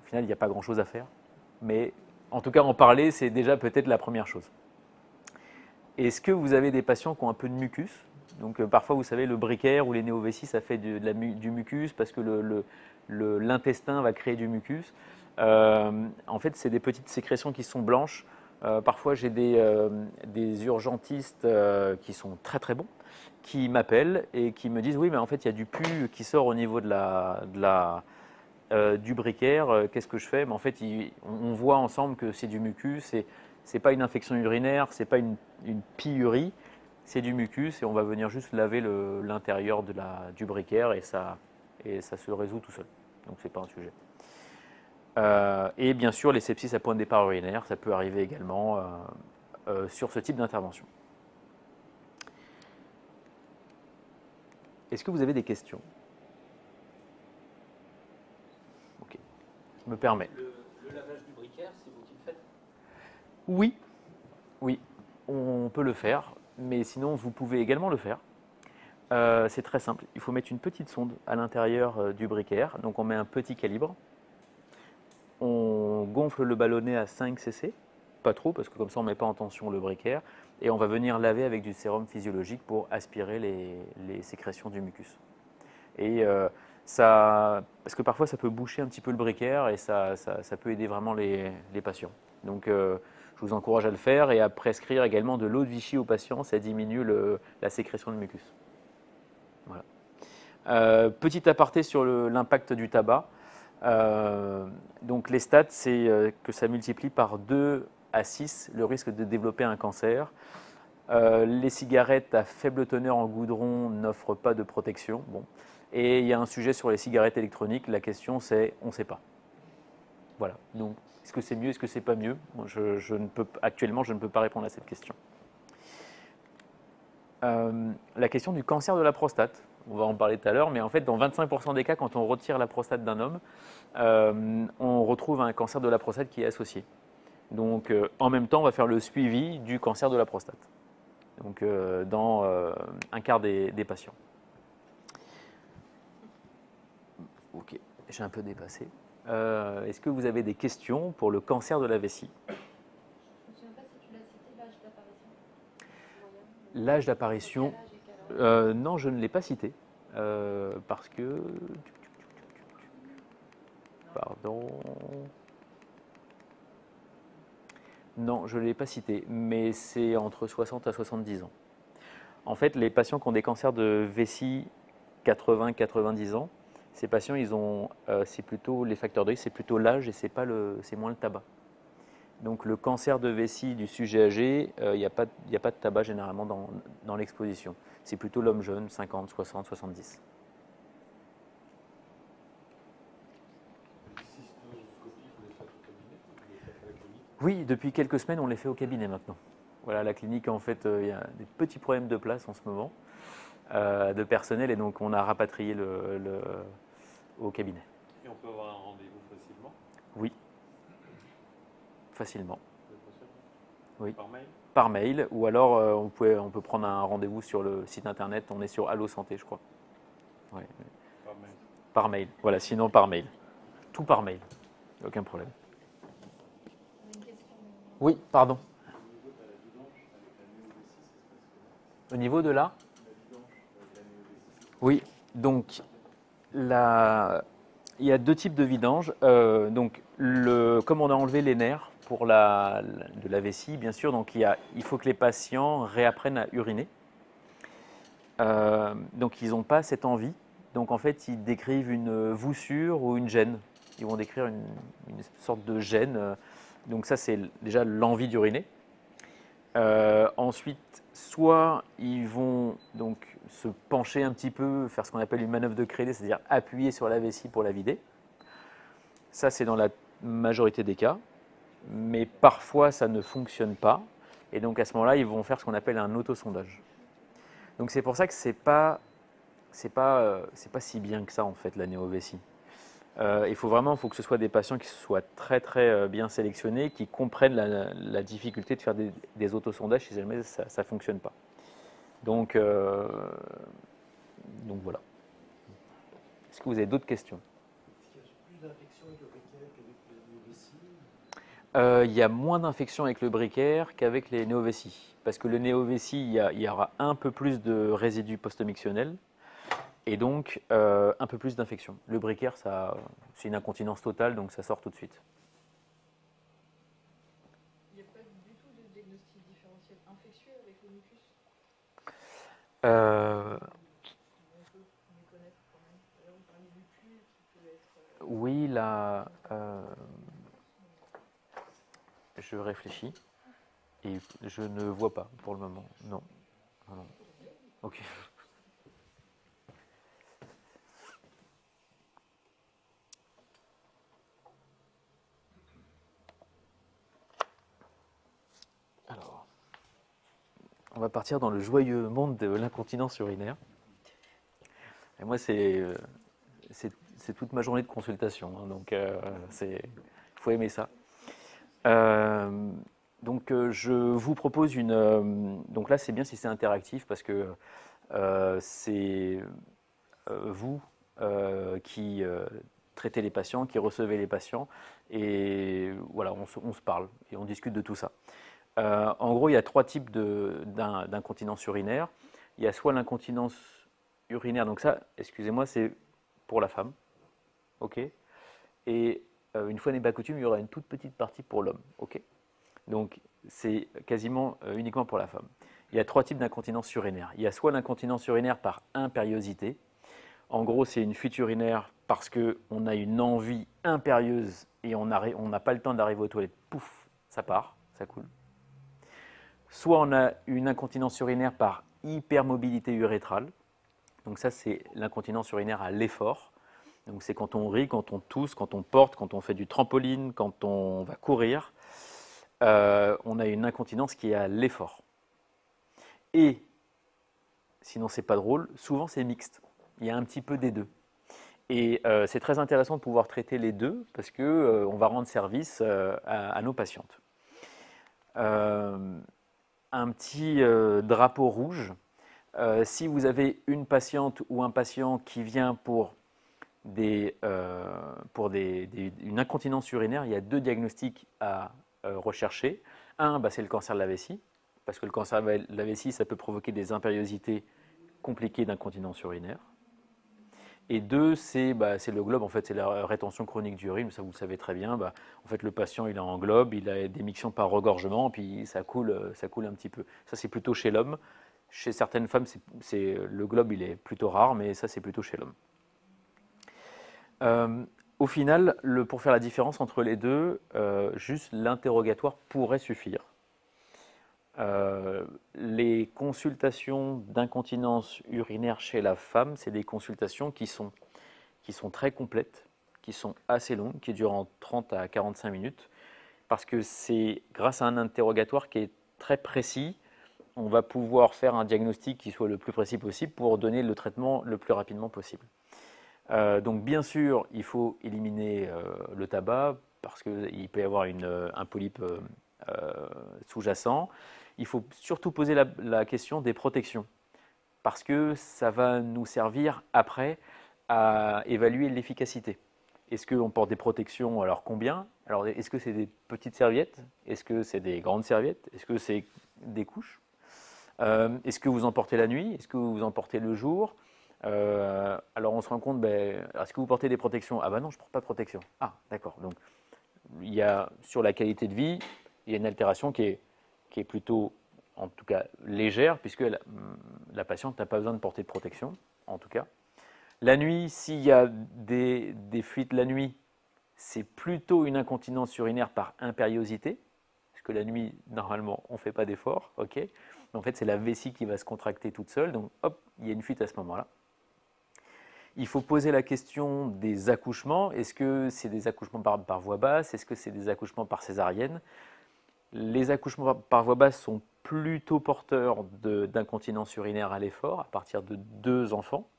final, il n'y a pas grand-chose à faire. Mais en tout cas, en parler, c'est déjà peut-être la première chose. Est-ce que vous avez des patients qui ont un peu de mucus? Donc parfois, vous savez, le briquaire ou les néovessies, ça fait du mucus parce que l'intestin va créer du mucus. En fait, c'est des petites sécrétions qui sont blanches. Parfois, j'ai des urgentistes qui sont très très bons, qui m'appellent et qui me disent oui, mais en fait, il y a du pus qui sort au niveau du briquaire. Qu'est-ce que je fais? Mais en fait, on voit ensemble que c'est du mucus. C'est pas une infection urinaire, c'est pas une pyurie, c'est du mucus et on va venir juste laver l'intérieur du briquaire et ça se résout tout seul. Donc c'est pas un sujet. Et bien sûr, les sepsis à point de départ urinaire, ça peut arriver également sur ce type d'intervention. Est-ce que vous avez des questions? Ok, je me permets. Le lavage du briquaire, c'est vous qui le faites? Oui, oui, on peut le faire, mais sinon vous pouvez également le faire. C'est très simple, il faut mettre une petite sonde à l'intérieur du briquaire, donc on met un petit calibre, on gonfle le ballonnet à 5 cc, pas trop parce que comme ça on ne met pas en tension le briquaire, et on va venir laver avec du sérum physiologique pour aspirer les sécrétions du mucus. Et parce que parfois ça peut boucher un petit peu le briquaire et ça peut aider vraiment les patients. Donc je vous encourage à le faire et à prescrire également de l'eau de Vichy aux patients, ça diminue la sécrétion de mucus. Voilà. Petit aparté sur l'impact du tabac. Donc les stats, c'est que ça multiplie par 2 à 6 le risque de développer un cancer. Les cigarettes à faible teneur en goudron n'offrent pas de protection. Bon. Et il y a un sujet sur les cigarettes électroniques. La question, c'est on ne sait pas. Voilà. Donc, est-ce que c'est mieux, est-ce que c'est pas mieux? Actuellement, je ne peux pas répondre à cette question. La question du cancer de la prostate. On va en parler tout à l'heure, mais en fait, dans 25% des cas, quand on retire la prostate d'un homme, on retrouve un cancer de la prostate qui est associé. Donc, en même temps, on va faire le suivi du cancer de la prostate. Donc, dans un quart des patients. Ok, j'ai un peu dépassé. Est-ce que vous avez des questions pour le cancer de la vessie? Je ne me souviens pas si tu l'as cité, l'âge d'apparition. L'âge d'apparition, non, je ne l'ai pas cité. Parce que... Pardon. Non, je ne l'ai pas cité, mais c'est entre 60 à 70 ans. En fait, les patients qui ont des cancers de vessie 80-90 ans, ces patients, c'est plutôt les facteurs de risque, c'est plutôt l'âge et c'est moins le tabac. Donc le cancer de vessie du sujet âgé, il n'y a pas de tabac généralement dans l'exposition. C'est plutôt l'homme jeune, 50, 60, 70. Oui, depuis quelques semaines, on les fait au cabinet maintenant. Voilà, la clinique, en fait, il y a des petits problèmes de place en ce moment, de personnel, et donc on a rapatrié au cabinet. Et on peut avoir un rendez-vous facilement? Oui, facilement. Oui. Par mail? Par mail, ou alors on peut prendre un rendez-vous sur le site internet, on est sur Allo Santé, je crois. Ouais. Par mail. Par mail, voilà, sinon par mail. Tout par mail, aucun problème. Oui, pardon. Au niveau de la? Oui, donc il y a 2 types de vidange. Donc comme on a enlevé les nerfs pour de la vessie, bien sûr, donc il faut que les patients réapprennent à uriner. Donc ils n'ont pas cette envie. Donc en fait, ils décrivent une voussure ou une gêne. Ils vont décrire une sorte de gêne. Donc ça, c'est déjà l'envie d'uriner. Ensuite, soit ils vont donc se pencher un petit peu, faire ce qu'on appelle une manœuvre de Credé, c'est-à-dire appuyer sur la vessie pour la vider. Ça, c'est dans la majorité des cas. Mais parfois, ça ne fonctionne pas. Et donc à ce moment-là, ils vont faire ce qu'on appelle un autosondage. Donc c'est pour ça que c'est pas si bien que ça, en fait, la néovessie. Il faut que ce soit des patients qui soient très très bien sélectionnés, qui comprennent la difficulté de faire des autosondages si jamais ça ne fonctionne pas. Donc voilà. Est-ce que vous avez d'autres questions? Est-ce qu'il y a plus d'infections avec le briquet qu'avec la néovessie? Il y a moins d'infections avec le Bricaire qu'avec les néovessies. Parce que le néovessie, il y aura un peu plus de résidus post-mictionnels et donc un peu plus d'infections. Le Bricaire, c'est une incontinence totale, donc ça sort tout de suite. Il n'y a pas du tout de diagnostic différentiel infectieux avec le mucus? Euh, On peut méconnaître quand même. D'ailleurs, vous parlez du pus qui peut être. oui, là, je réfléchis et je ne vois pas pour le moment. Non. Ah non. Ok. Alors, on va partir dans le joyeux monde de l'incontinence urinaire. Et moi, c'est toute ma journée de consultation, hein, donc il faut aimer ça. Je vous propose donc là, c'est bien si c'est interactif parce que c'est vous qui traitez les patients, qui recevez les patients, et voilà, on se parle et on discute de tout ça. En gros, il y a trois types d'incontinence urinaire. Il y a soit l'incontinence urinaire, donc ça, excusez-moi, c'est pour la femme, ok. Et une fois n'est pas coutume, il y aura une toute petite partie pour l'homme, ok. Donc c'est quasiment uniquement pour la femme. Il y a trois types d'incontinence urinaire. Il y a soit l'incontinence urinaire par impériosité. En gros, c'est une fuite urinaire parce qu'on a une envie impérieuse et on n'a pas le temps d'arriver aux toilettes. Pouf, ça part, ça coule. Soit on a une incontinence urinaire par hypermobilité urétrale. Donc ça, c'est l'incontinence urinaire à l'effort. Donc c'est quand on rit, quand on tousse, quand on porte, quand on fait du trampoline, quand on va courir. On a une incontinence qui est à l'effort. Et, sinon c'est pas drôle, souvent c'est mixte. Il y a un petit peu des deux. Et c'est très intéressant de pouvoir traiter les deux parce qu'on va rendre service à nos patientes. Un petit drapeau rouge. Si vous avez une patiente ou un patient qui vient pour une incontinence urinaire, il y a deux diagnostics à rechercher. Un, c'est le cancer de la vessie, parce que le cancer de la vessie, ça peut provoquer des impériosités compliquées d'incontinence urinaire. Et deux, c'est le globe, en fait, c'est la rétention chronique d'urine, ça vous le savez très bien. En fait, le patient, il est en globe, il a des mictions par regorgement, puis ça coule un petit peu. Ça, c'est plutôt chez l'homme. Chez certaines femmes, le globe, il est plutôt rare, mais ça, c'est plutôt chez l'homme. Au final, pour faire la différence entre les deux, juste l'interrogatoire pourrait suffire. Les consultations d'incontinence urinaire chez la femme, c'est des consultations qui sont très complètes, qui sont assez longues, qui durent en 30 à 45 minutes, parce que c'est grâce à un interrogatoire qui est très précis, on va pouvoir faire un diagnostic qui soit le plus précis possible pour donner le traitement le plus rapidement possible. Donc bien sûr, il faut éliminer le tabac parce qu'il peut y avoir un polype sous-jacent. Il faut surtout poser la question des protections parce que ça va nous servir après à évaluer l'efficacité. Est-ce qu'on porte des protections? Alors combien? Alors est-ce que c'est des petites serviettes? Est-ce que c'est des grandes serviettes? Est-ce que c'est des couches? Est-ce que vous en portez la nuit? Est-ce que vous en portez le jour? Alors on se rend compte, est-ce que vous portez des protections? Ah non, je ne porte pas de protection. Ah, d'accord. Donc il y a sur la qualité de vie, il y a une altération qui est plutôt, en tout cas, légère, puisque la patiente n'a pas besoin de porter de protection, en tout cas. La nuit, s'il y a des fuites la nuit, c'est plutôt une incontinence urinaire par impériosité, parce que la nuit, normalement, on ne fait pas d'effort, ok. En fait, c'est la vessie qui va se contracter toute seule, donc hop, il y a une fuite à ce moment-là. Il faut poser la question des accouchements. Est-ce que c'est des accouchements par voie basse? Est-ce que c'est des accouchements par césarienne? Les accouchements par voie basse sont plutôt porteurs d'incontinence urinaire à l'effort à partir de 2 enfants.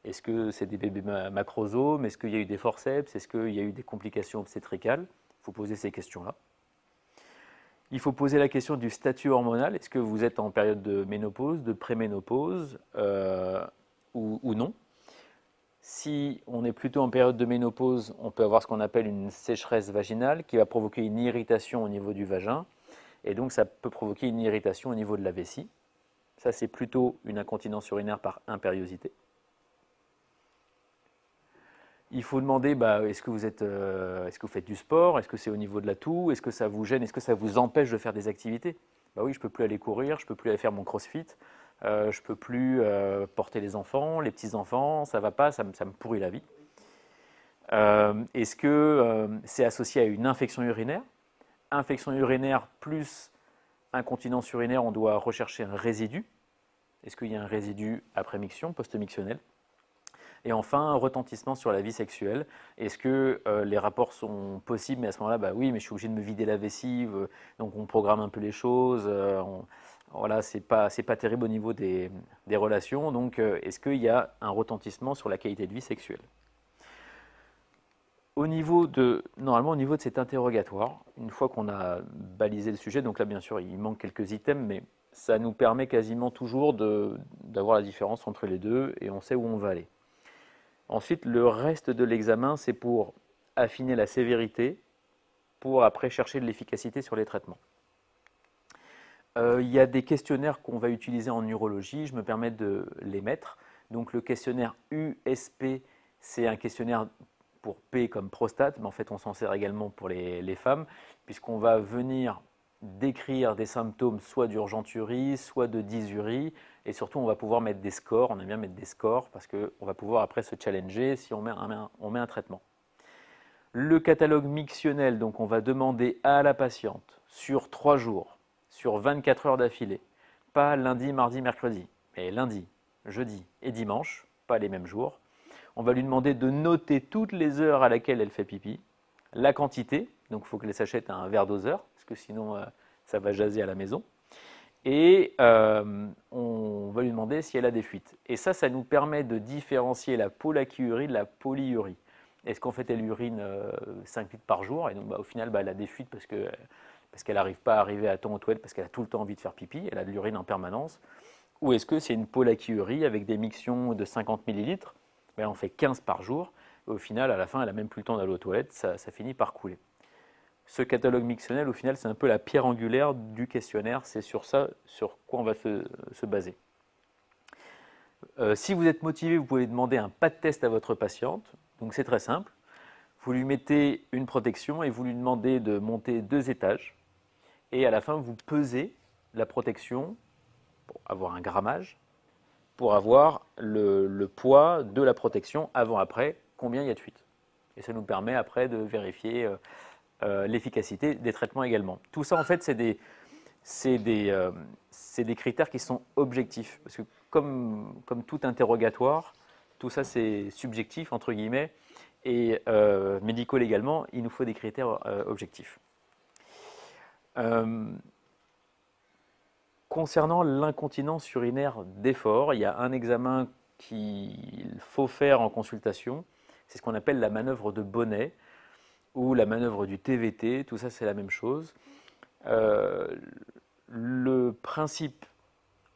Est-ce que c'est des bébés macrosomes? Est-ce qu'il y a eu des forceps? Est-ce qu'il y a eu des complications obstétricales? Il faut poser ces questions-là. Il faut poser la question du statut hormonal. Est-ce que vous êtes en période de ménopause, de préménopause ou non? Si on est plutôt en période de ménopause, on peut avoir ce qu'on appelle une sécheresse vaginale qui va provoquer une irritation au niveau du vagin. Et donc, ça peut provoquer une irritation au niveau de la vessie. Ça, c'est plutôt une incontinence urinaire par impériosité. Il faut demander, est-ce que vous faites du sport? Est-ce que c'est au niveau de la toux? Est-ce que ça vous gêne? Est-ce que ça vous empêche de faire des activités? Oui, je ne peux plus aller courir, je ne peux plus aller faire mon crossfit, je ne peux plus porter les enfants, les petits-enfants, ça ne va pas, ça me pourrit la vie. Est-ce que c'est associé à une infection urinaire? Infection urinaire plus incontinence urinaire, on doit rechercher un résidu. Est-ce qu'il y a un résidu après miction, post-mictionnel? Et enfin, un retentissement sur la vie sexuelle. Est-ce que les rapports sont possibles? Mais à ce moment-là, oui, mais je suis obligé de me vider la vessie, donc on programme un peu les choses. Voilà, c'est pas terrible au niveau des relations. Donc, est-ce qu'il y a un retentissement sur la qualité de vie sexuelle? Normalement, au niveau de cet interrogatoire, une fois qu'on a balisé le sujet, donc là, bien sûr, il manque quelques items, mais ça nous permet quasiment toujours d'avoir la différence entre les deux et on sait où on va aller. Ensuite, le reste de l'examen, c'est pour affiner la sévérité, pour après chercher de l'efficacité sur les traitements. Il y a des questionnaires qu'on va utiliser en urologie, je me permets de les mettre. Donc le questionnaire USP, c'est un questionnaire pour P comme prostate, mais en fait on s'en sert également pour les femmes, puisqu'on va venir décrire des symptômes soit d'urgenturie, soit de dysurie, et surtout on va pouvoir mettre des scores, on aime bien mettre des scores, parce qu'on va pouvoir après se challenger si on met un traitement. Le catalogue mictionnel, donc on va demander à la patiente, sur 3 jours, sur 24 heures d'affilée, pas lundi, mardi, mercredi, mais lundi, jeudi et dimanche, pas les mêmes jours. On va lui demander de noter toutes les heures à laquelle elle fait pipi, la quantité, donc il faut qu'elle s'achète un verre doseur, parce que sinon ça va jaser à la maison. Et on va lui demander si elle a des fuites. Et ça nous permet de différencier la polakiurie de la polyurie. Est-ce qu'en fait elle urine 5 litres par jour, et donc au final elle a des fuites parce qu'elle n'arrive pas à arriver à temps aux toilettes, parce qu'elle a tout le temps envie de faire pipi, elle a de l'urine en permanence. Ou est-ce que c'est une polakiurie avec des mictions de 50 millilitres? Elle en fait 15 par jour, et au final, à la fin, elle n'a même plus le temps d'aller aux toilettes, ça finit par couler. Ce catalogue mictionnel, au final, c'est un peu la pierre angulaire du questionnaire, c'est sur ça sur quoi on va se baser. Si vous êtes motivé, vous pouvez demander un pas de test à votre patiente, donc c'est très simple. Vous lui mettez une protection et vous lui demandez de monter 2 étages, et à la fin, vous pesez la protection pour avoir un grammage, pour avoir le poids de la protection avant-après, combien il y a de fuites. Et ça nous permet après de vérifier l'efficacité des traitements également. Tout ça, en fait, c'est des critères qui sont objectifs. Parce que comme tout interrogatoire, tout ça, c'est subjectif, entre guillemets, et médico-légalement, il nous faut des critères objectifs. Concernant l'incontinence urinaire d'effort, il y a un examen qu'il faut faire en consultation, c'est ce qu'on appelle la manœuvre de Bonnet ou la manœuvre du TVT, tout ça c'est la même chose. Le principe,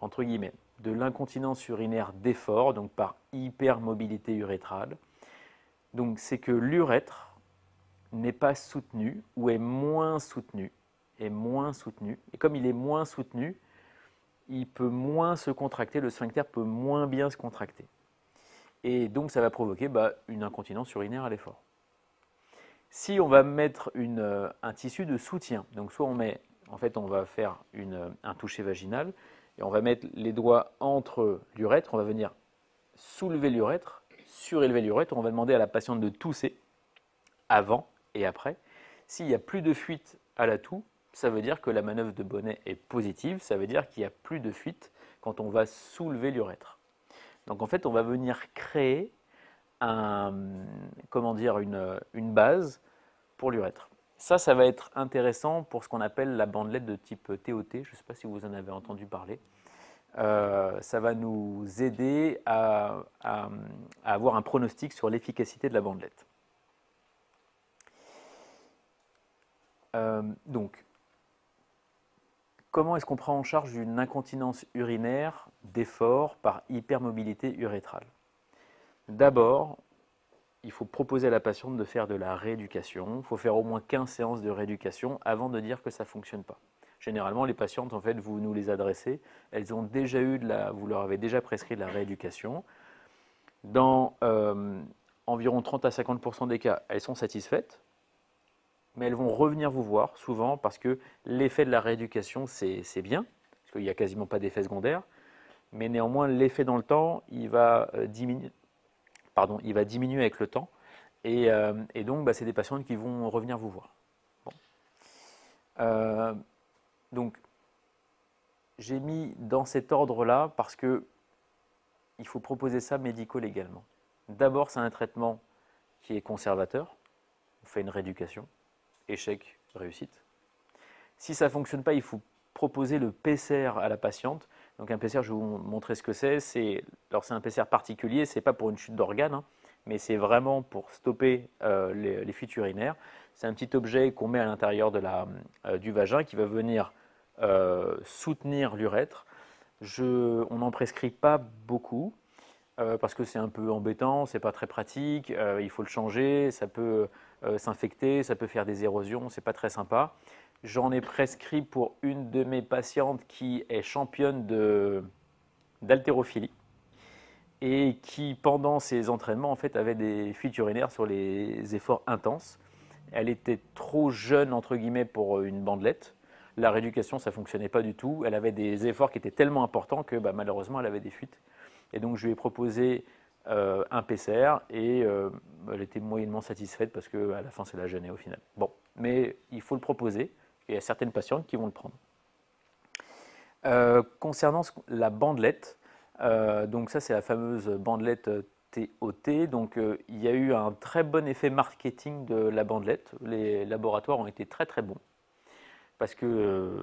entre guillemets, de l'incontinence urinaire d'effort, donc par hypermobilité urétrale, donc c'est que l'urètre n'est pas soutenu ou est moins soutenu, et comme il est moins soutenu, il peut moins se contracter, le sphincter peut moins bien se contracter. Et donc ça va provoquer une incontinence urinaire à l'effort. Si on va mettre un tissu de soutien, donc soit on va faire un toucher vaginal, et on va mettre les doigts entre l'urètre, on va venir soulever l'urètre, surélever l'urètre, on va demander à la patiente de tousser avant et après. S'il n'y a plus de fuite à la toux, ça veut dire que la manœuvre de Bonnet est positive, ça veut dire qu'il n'y a plus de fuite quand on va soulever l'urètre. Donc en fait, on va venir créer une base pour l'urètre. Ça va être intéressant pour ce qu'on appelle la bandelette de type TOT, je ne sais pas si vous en avez entendu parler. Ça va nous aider à avoir un pronostic sur l'efficacité de la bandelette. Donc, comment est-ce qu'on prend en charge une incontinence urinaire d'effort par hypermobilité urétrale? D'abord, il faut proposer à la patiente de faire de la rééducation. Il faut faire au moins 15 séances de rééducation avant de dire que ça ne fonctionne pas. Généralement, les patientes, en fait, vous nous les adressez, elles ont déjà eu vous leur avez déjà prescrit de la rééducation. Dans environ 30 à 50% des cas, elles sont satisfaites, mais elles vont revenir vous voir souvent parce que l'effet de la rééducation, c'est bien, parce qu'il n'y a quasiment pas d'effet secondaire, mais néanmoins, l'effet dans le temps, il va diminuer avec le temps, et donc c'est des patientes qui vont revenir vous voir. Bon. Donc, j'ai mis dans cet ordre-là parce que il faut proposer ça médico-légalement. D'abord, c'est un traitement qui est conservateur. On fait une rééducation, échec, réussite. Si ça ne fonctionne pas, il faut proposer le PCR à la patiente. Donc un PCR, je vais vous montrer ce que c'est. C'est un PCR particulier, ce n'est pas pour une chute d'organes, hein, mais c'est vraiment pour stopper les fuites urinaires. C'est un petit objet qu'on met à l'intérieur du vagin qui va venir soutenir l'urètre. On n'en prescrit pas beaucoup parce que c'est un peu embêtant, c'est pas très pratique, il faut le changer, ça peut s'infecter, ça peut faire des érosions, c'est pas très sympa. J'en ai prescrit pour une de mes patientes qui est championne d'haltérophilie et qui, pendant ses entraînements, en fait, avait des fuites urinaires sur les efforts intenses. Elle était trop jeune, entre guillemets, pour une bandelette. La rééducation, ça ne fonctionnait pas du tout. Elle avait des efforts qui étaient tellement importants que malheureusement, elle avait des fuites. Et donc, je lui ai proposé un PCR et elle était moyennement satisfaite parce qu'à la fin, ça l'a gênée au final. Bon, mais il faut le proposer. Il y a certaines patientes qui vont le prendre. Concernant la bandelette, donc ça, c'est la fameuse bandelette TOT. Donc, il y a eu un très bon effet marketing de la bandelette. Les laboratoires ont été très très bons. Parce que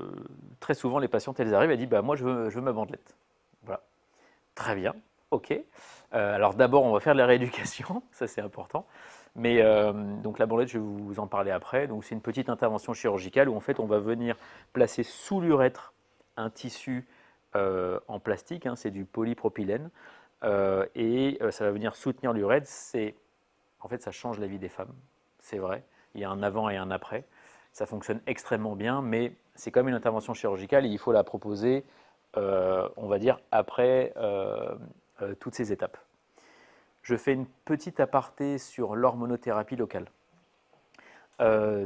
très souvent, les patientes, elles arrivent, elles disent moi, je veux ma bandelette. Voilà. Très bien, ok. Alors d'abord, on va faire de la rééducation, ça c'est important. Mais donc la bandelette, je vais vous en parler après. Donc c'est une petite intervention chirurgicale où en fait on va venir placer sous l'urètre un tissu en plastique, hein, c'est du polypropylène, et ça va venir soutenir l'urètre. En fait, ça change la vie des femmes, c'est vrai. Il y a un avant et un après. Ça fonctionne extrêmement bien, mais c'est comme une intervention chirurgicale et il faut la proposer, on va dire, après toutes ces étapes. Je fais une petite aparté sur l'hormonothérapie locale.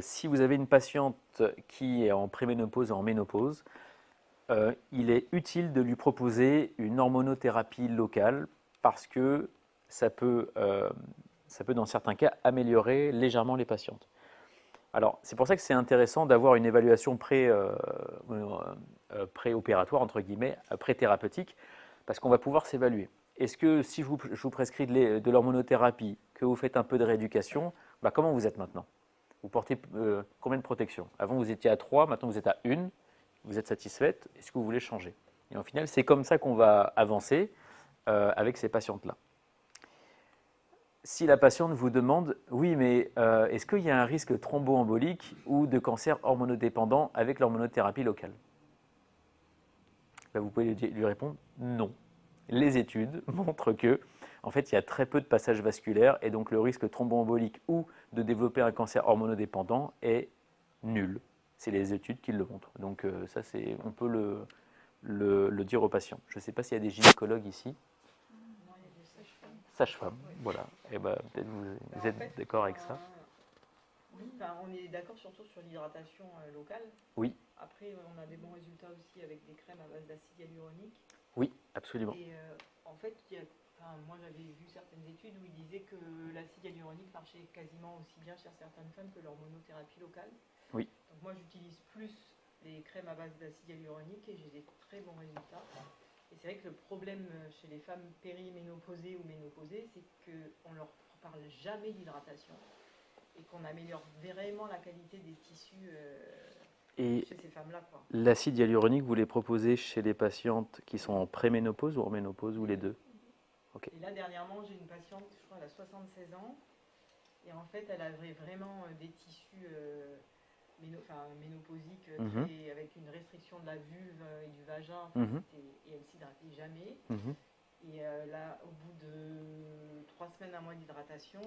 Si vous avez une patiente qui est en préménopause ou en ménopause, il est utile de lui proposer une hormonothérapie locale parce que ça peut dans certains cas améliorer légèrement les patientes. Alors, c'est pour ça que c'est intéressant d'avoir une évaluation préopératoire, entre guillemets, pré-thérapeutique, parce qu'on va pouvoir s'évaluer. Est-ce que si je vous prescris de l'hormonothérapie, que vous faites un peu de rééducation, comment vous êtes maintenant? Vous portez combien de protection? Avant, vous étiez à 3, maintenant vous êtes à 1. Vous êtes satisfaite? Est-ce que vous voulez changer? Et au final, c'est comme ça qu'on va avancer avec ces patientes-là. Si la patiente vous demande, oui, mais est-ce qu'il y a un risque thromboembolique ou de cancer hormonodépendant avec l'hormonothérapie locale? Vous pouvez lui répondre non. Les études montrent que, en fait, il y a très peu de passages vasculaires et donc le risque thromboembolique ou de développer un cancer hormonodépendant est nul. C'est les études qui le montrent. Donc ça, on peut le dire aux patients. Je ne sais pas s'il y a des gynécologues ici. Sage-femme, voilà. Et peut-être vous êtes d'accord avec ça. Oui, on est d'accord surtout sur l'hydratation locale. Oui. Après, on a des bons résultats aussi avec des crèmes à base d'acide hyaluronique. Oui, absolument. Et en fait, moi j'avais vu certaines études où ils disaient que l'acide hyaluronique marchait quasiment aussi bien chez certaines femmes que l'hormonothérapie locale. Oui. Donc moi j'utilise plus les crèmes à base d'acide hyaluronique et j'ai des très bons résultats. Et c'est vrai que le problème chez les femmes périménopausées ou ménopausées, c'est qu'on ne leur parle jamais d'hydratation et qu'on améliore vraiment la qualité des tissus chez ces femmes-là. L'acide hyaluronique, vous les proposez chez les patientes qui sont en préménopause ou en ménopause ou les deux? Okay. Et là, dernièrement, j'ai une patiente, je crois, elle a 76 ans. Et en fait, elle avait vraiment des tissus ménopausiques avec une restriction de la vulve et du vagin. Et elle ne s'hydratait jamais. Et là, au bout de 3 semaines, un mois d'hydratation,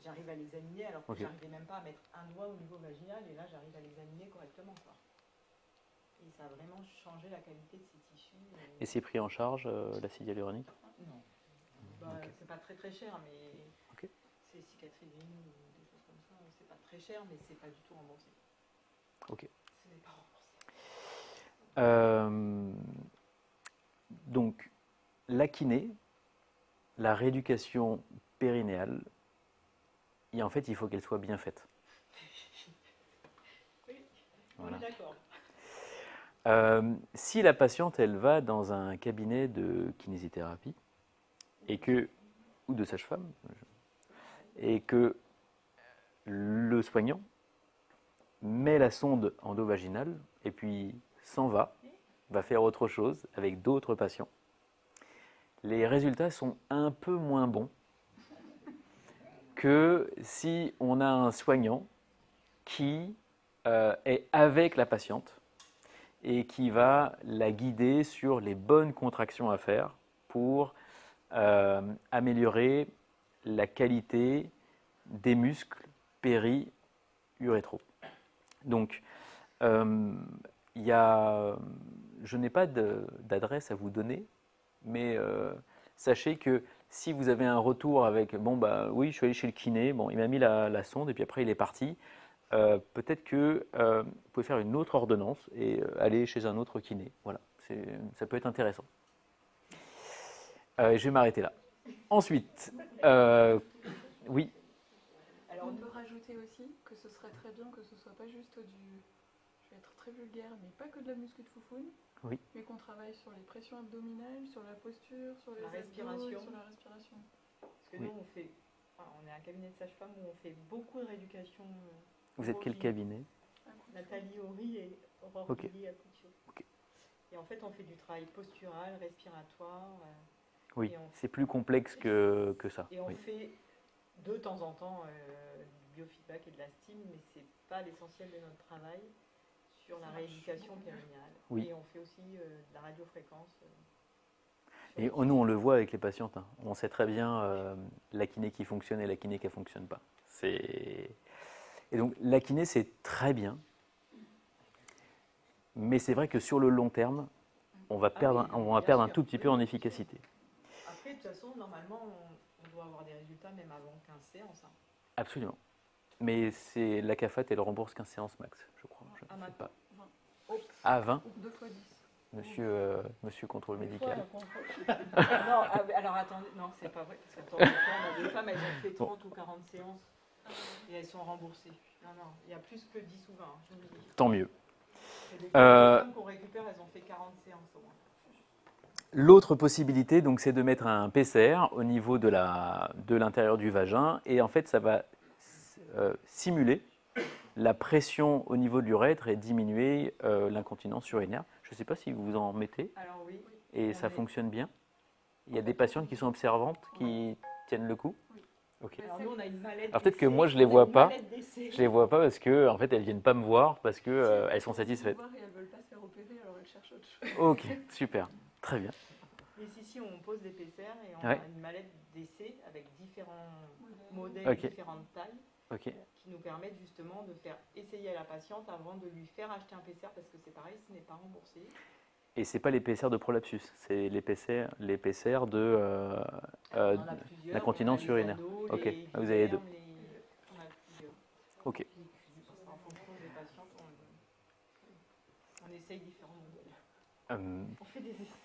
j'arrive à l'examiner alors que Ok. j'arrivais même pas à mettre un doigt au niveau vaginal et là j'arrive à l'examiner correctement, quoi. Et ça a vraiment changé la qualité de ces tissus. Et c'est pris en charge, l'acide hyaluronique? Non. Ok. C'est pas très très cher, mais Ok. c'est cicatrisine ou des choses comme ça. C'est pas très cher, mais c'est pas du tout remboursé. Ok. Ce n'est pas remboursé. Donc, la kiné, la rééducation périnéale, et en fait, il faut qu'elle soit bien faite. Oui, Voilà. on est d'accord. Si la patiente, elle va dans un cabinet de kinésithérapie ou de sage-femme, et que le soignant met la sonde endovaginale et puis s'en va faire autre chose avec d'autres patients, les résultats sont un peu moins bons que si on a un soignant qui est avec la patiente et qui va la guider sur les bonnes contractions à faire pour améliorer la qualité des muscles péri-urétraux. Donc, je n'ai pas d'adresse à vous donner, mais sachez que si vous avez un retour avec bon bah oui je suis allé chez le kiné, bon il m'a mis la sonde et puis après il est parti, peut-être que vous pouvez faire une autre ordonnance et aller chez un autre kiné. Voilà, ça peut être intéressant. Je vais m'arrêter là. Ensuite, oui. Alors on peut rajouter aussi que ce serait très bien que ce soit pas juste je vais être très vulgaire, mais pas que de la muscu de foufoune, Oui. mais qu'on travaille sur les pressions abdominales, sur la posture, sur les La abdos, respiration. sur la respiration. Parce que Oui. nous, on est un cabinet de sage-femme où on fait beaucoup de rééducation. Vous êtes quel cabinet? Nathalie Horry et Aurore Ok. Billy à Couture. Ok. Et en fait, on fait du travail postural, respiratoire. Oui, Et on- c'est plus complexe que ça. Et on Oui. fait de temps en temps du biofeedback et de la steam, mais c'est pas l'essentiel de notre travail sur la Ça rééducation marche. périnéale. Oui. Et on fait aussi de la radiofréquence. Et nous, on le voit avec les patientes. Hein. On sait très bien la kiné qui fonctionne et la kiné qui ne fonctionne pas. Et donc, la kiné, c'est très bien. Mais c'est vrai que sur le long terme, on va perdre, oui, on va bien perdre un sûr. tout petit peu Oui, en bien efficacité. Après, de toute façon, normalement, on doit avoir des résultats même avant 15 séances. Hein. Absolument. Mais c'est la CAFAT, elle rembourse 15 séances max, je crois. Je ne sais maintenant. pas. 20. Ah, 20 Ou 2 fois 10. Monsieur contrôle Des médical. fois, non, alors attendez, non, c'est pas vrai. Parce que de temps en temps, on a des femmes, elles ont fait 30 ou 40 séances et elles sont remboursées. Non, non, il y a plus que 10 ou 20, je vous le dis. Tant mieux. Et des fois, les femmes qu'on récupère, elles ont fait 40 séances au moins. L'autre possibilité, donc, c'est de mettre un PCR au niveau de l'intérieur du vagin. Et en fait, ça va simuler la pression au niveau de l'urètre et diminuer l'incontinence urinaire. Je ne sais pas si vous en mettez. Alors oui. Et ça fonctionne bien. Il y a des patientes qui sont observantes, qui tiennent le coup. Oui. Ok. Alors nous, on a une mallette. Alors peut-être que d'essai, moi, je les on a vois une pas. mallette d'essai. Je les vois pas parce que en fait, elles viennent pas me voir parce que elles sont satisfaites. Elles et elles veulent pas se faire opérer, alors elles cherchent autre chose. Ok, super, très bien. Mais si, on pose des PCR et on Ouais. a une mallette d'essai avec différents Modèle. modèles, Ok. différentes tailles, Ok. qui nous permettent justement de faire essayer à la patiente avant de lui faire acheter un PCR, parce que c'est pareil, ce n'est pas remboursé. Et c'est pas les PCR de prolapsus, c'est les PCR de On en a plusieurs, l'incontinence on a les urinaire. anneaux, Ok, les vous avez deux. Guilherme, on a plusieurs. Ok. En fonction des patientes, on essaye différents modèles. On fait des essais.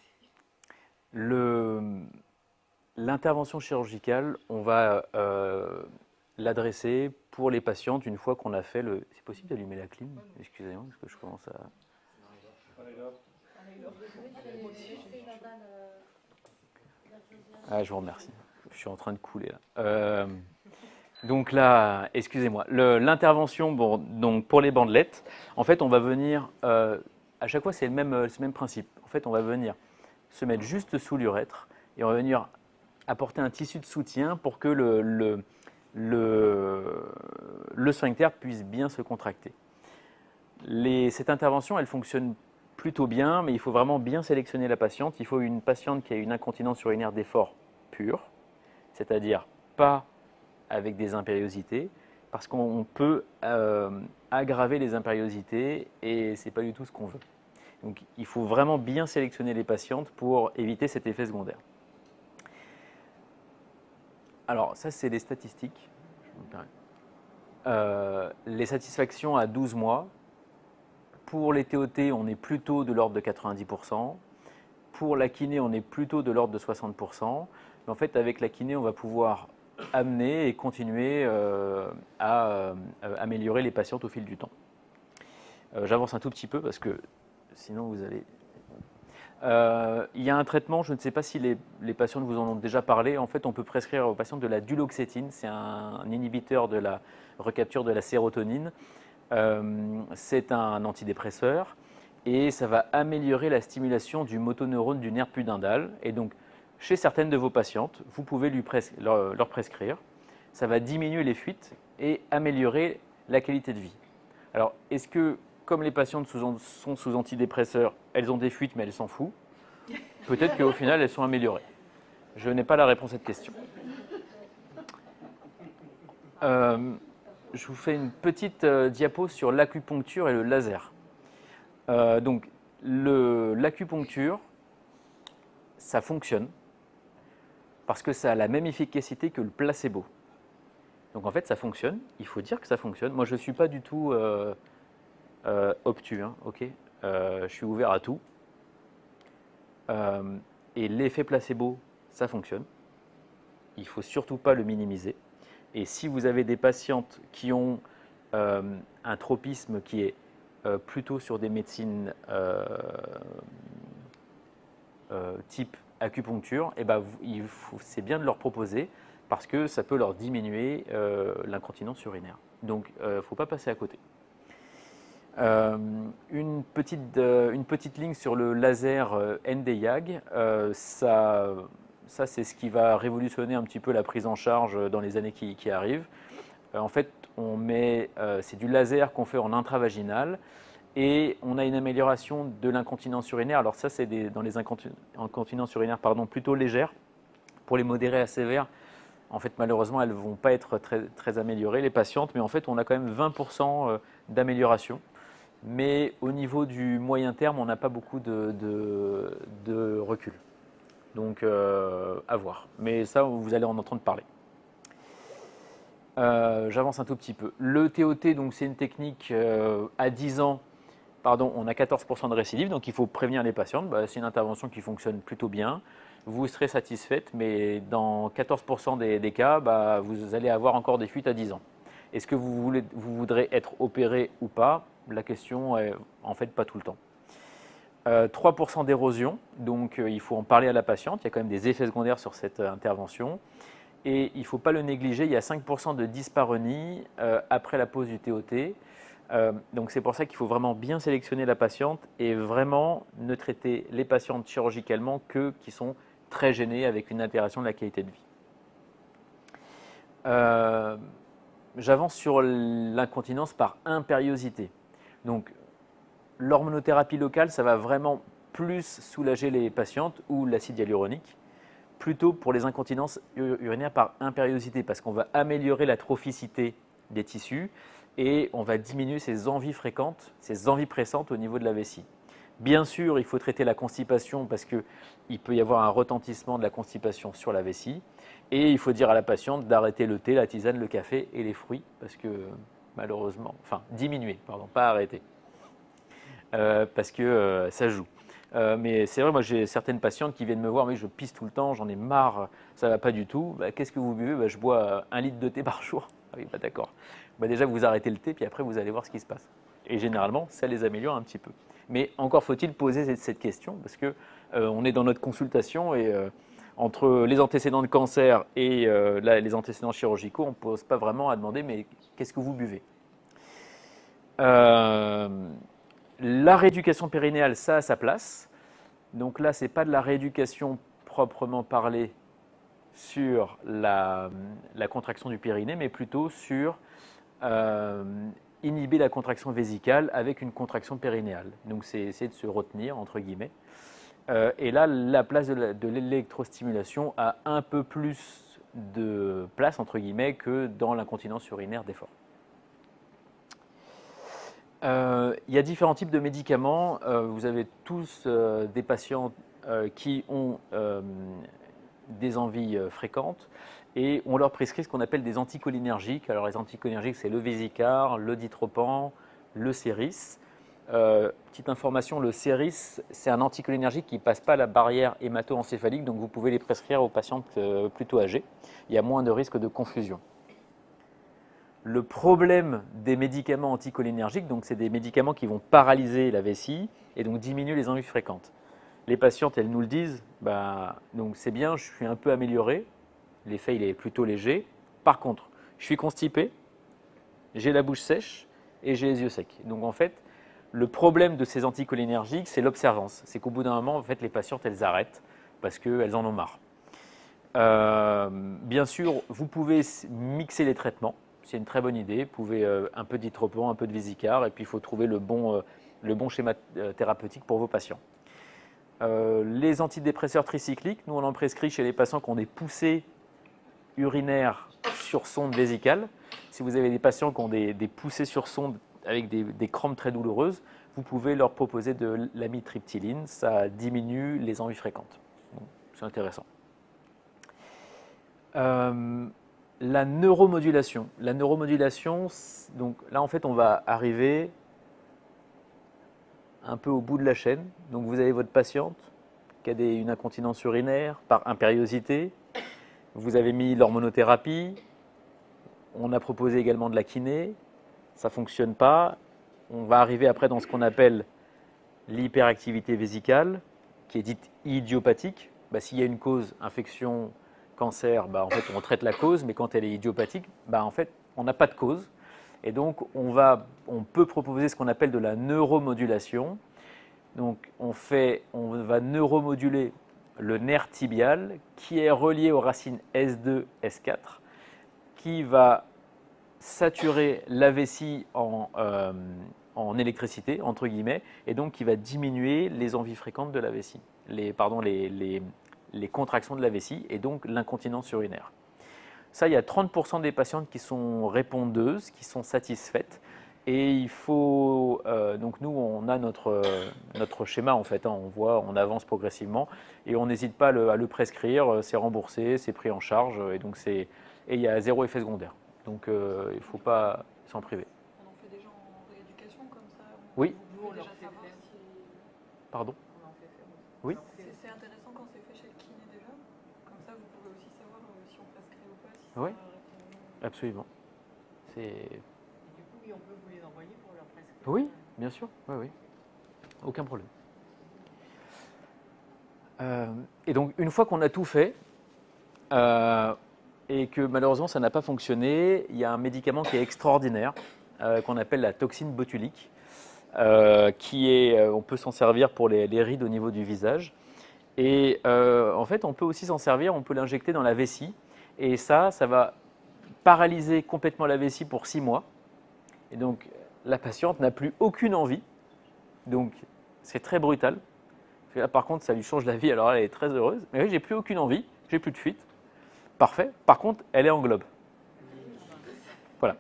L'intervention chirurgicale, on va l'adresser pour les patientes une fois qu'on a fait le. C'est possible d'allumer la clim? Excusez-moi, parce que je commence à. Ah, je vous remercie. Je suis en train de couler là. Donc là, excusez-moi. L'intervention, bon, donc pour les bandelettes, en fait, on va venir. À chaque fois, c'est le même principe. En fait, on va venir se mettre juste sous l'urètre et on va venir apporter un tissu de soutien pour que le sphincter puisse bien se contracter. Cette intervention, elle fonctionne plutôt bien, mais il faut vraiment bien sélectionner la patiente. Il faut une patiente qui a une incontinence urinaire d'effort pure, c'est-à-dire pas avec des impériosités, parce qu'on peut aggraver les impériosités et ce n'est pas du tout ce qu'on veut. Donc il faut vraiment bien sélectionner les patientes pour éviter cet effet secondaire. Alors ça c'est les statistiques. Les satisfactions à 12 mois. Pour les TOT, on est plutôt de l'ordre de 90%. Pour la kiné, on est plutôt de l'ordre de 60%. Mais en fait, avec la kiné, on va pouvoir amener et continuer à améliorer les patientes au fil du temps. J'avance un tout petit peu parce que sinon vous allez... il y a un traitement, je ne sais pas si les patientes vous en ont déjà parlé. En fait, on peut prescrire aux patientes de la duloxétine. C'est un inhibiteur de la recapture de la sérotonine. C'est un antidépresseur et ça va améliorer la stimulation du motoneurone du nerf pudendal. Et donc, chez certaines de vos patientes, vous pouvez leur prescrire. Ça va diminuer les fuites et améliorer la qualité de vie. Alors, est-ce que, comme les patientes sont sous antidépresseurs, elles ont des fuites mais elles s'en foutent? Peut-être qu'au final, elles sont améliorées. Je n'ai pas la réponse à cette question. Je vous fais une petite diapo sur l'acupuncture et le laser. Donc, l'acupuncture, ça fonctionne parce que ça a la même efficacité que le placebo. Donc, en fait, ça fonctionne. Il faut dire que ça fonctionne. Moi, je ne suis pas du tout obtus, hein, ok. Je suis ouvert à tout. Et l'effet placebo, ça fonctionne. Il ne faut surtout pas le minimiser. Et si vous avez des patientes qui ont un tropisme qui est plutôt sur des médecines type acupuncture, eh ben, c'est bien de leur proposer parce que ça peut leur diminuer l'incontinence urinaire. Donc, il ne faut pas passer à côté. Une petite ligne sur le laser Nd:YAG, ça c'est ce qui va révolutionner un petit peu la prise en charge dans les années qui arrivent. En fait, c'est du laser qu'on fait en intravaginal et on a une amélioration de l'incontinence urinaire. Alors ça, c'est dans les incontinences urinaires plutôt légères. Pour les modérées à sévères, en fait, malheureusement, elles ne vont pas être très améliorées, les patientes, mais en fait, on a quand même 20% d'amélioration. Mais au niveau du moyen terme, on n'a pas beaucoup de recul. Donc, à voir. Mais ça, vous allez en entendre parler. J'avance un tout petit peu. Le TOT, donc c'est une technique à 10 ans, on a 14% de récidive, donc il faut prévenir les patientes. C'est une intervention qui fonctionne plutôt bien. Vous serez satisfaite, mais dans 14% des cas, vous allez avoir encore des fuites à 10 ans. Est-ce que vous voudrez être opéré ou pas? La question est en fait pas tout le temps. 3% d'érosion, donc il faut en parler à la patiente. Il y a quand même des effets secondaires sur cette intervention. Et il ne faut pas le négliger, il y a 5% de dyspareunie après la pose du TOT. Donc c'est pour ça qu'il faut vraiment bien sélectionner la patiente et vraiment ne traiter les patientes chirurgicalement que qui sont très gênées avec une altération de la qualité de vie. J'avance sur l'incontinence par impériosité. Donc l'hormonothérapie locale, ça va vraiment plus soulager les patientes ou l'acide hyaluronique, plutôt pour les incontinences urinaires par impériosité, parce qu'on va améliorer la trophicité des tissus et on va diminuer ces envies fréquentes, ces envies pressantes au niveau de la vessie. Bien sûr, il faut traiter la constipation parce qu'il peut y avoir un retentissement de la constipation sur la vessie. Et il faut dire à la patiente d'arrêter le thé, la tisane, le café et les fruits parce que malheureusement, enfin diminuer, pardon, pas arrêter. Parce que ça joue. Mais c'est vrai, moi j'ai certaines patientes qui viennent me voir, mais je pisse tout le temps, j'en ai marre, ça ne va pas du tout. Qu'est-ce que vous buvez? Je bois 1 litre de thé par jour. Ah oui, d'accord. Déjà, vous arrêtez le thé, puis après, vous allez voir ce qui se passe. Et généralement, ça les améliore un petit peu. Mais encore faut-il poser cette question, parce qu'on est dans notre consultation et entre les antécédents de cancer et les antécédents chirurgicaux, on ne pose pas vraiment à demander, mais qu'est-ce que vous buvez? La rééducation périnéale, ça a sa place. Donc là, ce n'est pas de la rééducation proprement parlée sur la contraction du périnée, mais plutôt sur inhiber la contraction vésicale avec une contraction périnéale. Donc c'est essayer de se retenir, entre guillemets. Et là, la place de l'électrostimulation a un peu plus de place, entre guillemets, que dans l'incontinence urinaire d'effort. Il y a différents types de médicaments. Vous avez tous des patients qui ont des envies fréquentes et on leur prescrit ce qu'on appelle des anticholinergiques. Alors les anticholinergiques, c'est le Vésicar, le Ditropan, le Céris. Petite information, le Céris, c'est un anticholinergique qui ne passe pas la barrière hémato-encéphalique, donc vous pouvez les prescrire aux patientes plutôt âgées. Il y a moins de risque de confusion. Le problème des médicaments anticholinergiques, donc c'est des médicaments qui vont paralyser la vessie et donc diminuer les envies fréquentes. Les patientes, elles nous le disent, donc c'est bien, je suis un peu amélioré, l'effet il est plutôt léger. Par contre, je suis constipé, j'ai la bouche sèche et j'ai les yeux secs. Donc en fait, le problème de ces anticholinergiques, c'est l'observance. C'est qu'au bout d'un moment, en fait, les patientes, elles arrêtent parce qu'elles en ont marre. Bien sûr, vous pouvez mixer les traitements. C'est une très bonne idée. Vous pouvez un peu d'Itropan, un peu de Vésicar, et puis il faut trouver le bon schéma thérapeutique pour vos patients. Les antidépresseurs tricycliques, nous on en prescrit chez les patients qui ont des poussées urinaires sur sonde vésicale. Si vous avez des patients qui ont des poussées sur sonde avec des crampes très douloureuses, vous pouvez leur proposer de l'amitriptyline. Ça diminue les envies fréquentes. C'est intéressant. La neuromodulation. La neuromodulation, donc là en fait on va arriver un peu au bout de la chaîne. Donc vous avez votre patiente qui a une incontinence urinaire par impériosité. Vous avez mis l'hormonothérapie. On a proposé également de la kiné. Ça ne fonctionne pas. On va arriver après dans ce qu'on appelle l'hyperactivité vésicale, qui est dite idiopathique. S'il y a une cause, infection, cancer, en fait, on traite la cause, mais quand elle est idiopathique, en fait, on n'a pas de cause. Et donc, on peut proposer ce qu'on appelle de la neuromodulation. Donc, on va neuromoduler le nerf tibial qui est relié aux racines S2, S4, qui va saturer la vessie en électricité, entre guillemets, et donc qui va diminuer les envies fréquentes de la vessie, les contractions de la vessie, et donc l'incontinence urinaire. Ça, il y a 30% des patientes qui sont répondeuses, qui sont satisfaites. Et il faut, donc nous, on a notre schéma en fait, on avance progressivement et on n'hésite pas à le prescrire, c'est remboursé, c'est pris en charge et donc il y a 0 effet secondaire. Donc il ne faut pas s'en priver. On en fait déjà en rééducation comme ça. Oui. Nous, on déjà savoir si... Pardon. On en fait faire aussi. Oui. C'est intéressant quand c'est fait chez le kiné déjà. Comme ça, vous pouvez aussi savoir si on prescrit ou pas, si Oui. ça répond ou non. Absolument. Et du coup, oui, on peut vous les envoyer pour leur prescrire. Oui, bien sûr. Oui, oui. Aucun problème. Et donc, une fois qu'on a tout fait, et que malheureusement ça n'a pas fonctionné, il y a un médicament qui est extraordinaire, qu'on appelle la toxine botulique, on peut s'en servir pour les rides au niveau du visage. Et en fait, on peut aussi s'en servir, on peut l'injecter dans la vessie. Et ça va paralyser complètement la vessie pour 6 mois. Et donc, la patiente n'a plus aucune envie. Donc, c'est très brutal. Là, par contre, ça lui change la vie, alors elle est très heureuse. Mais oui, j'ai plus aucune envie, j'ai plus de fuite. Parfait. Par contre, elle est en globe. Voilà.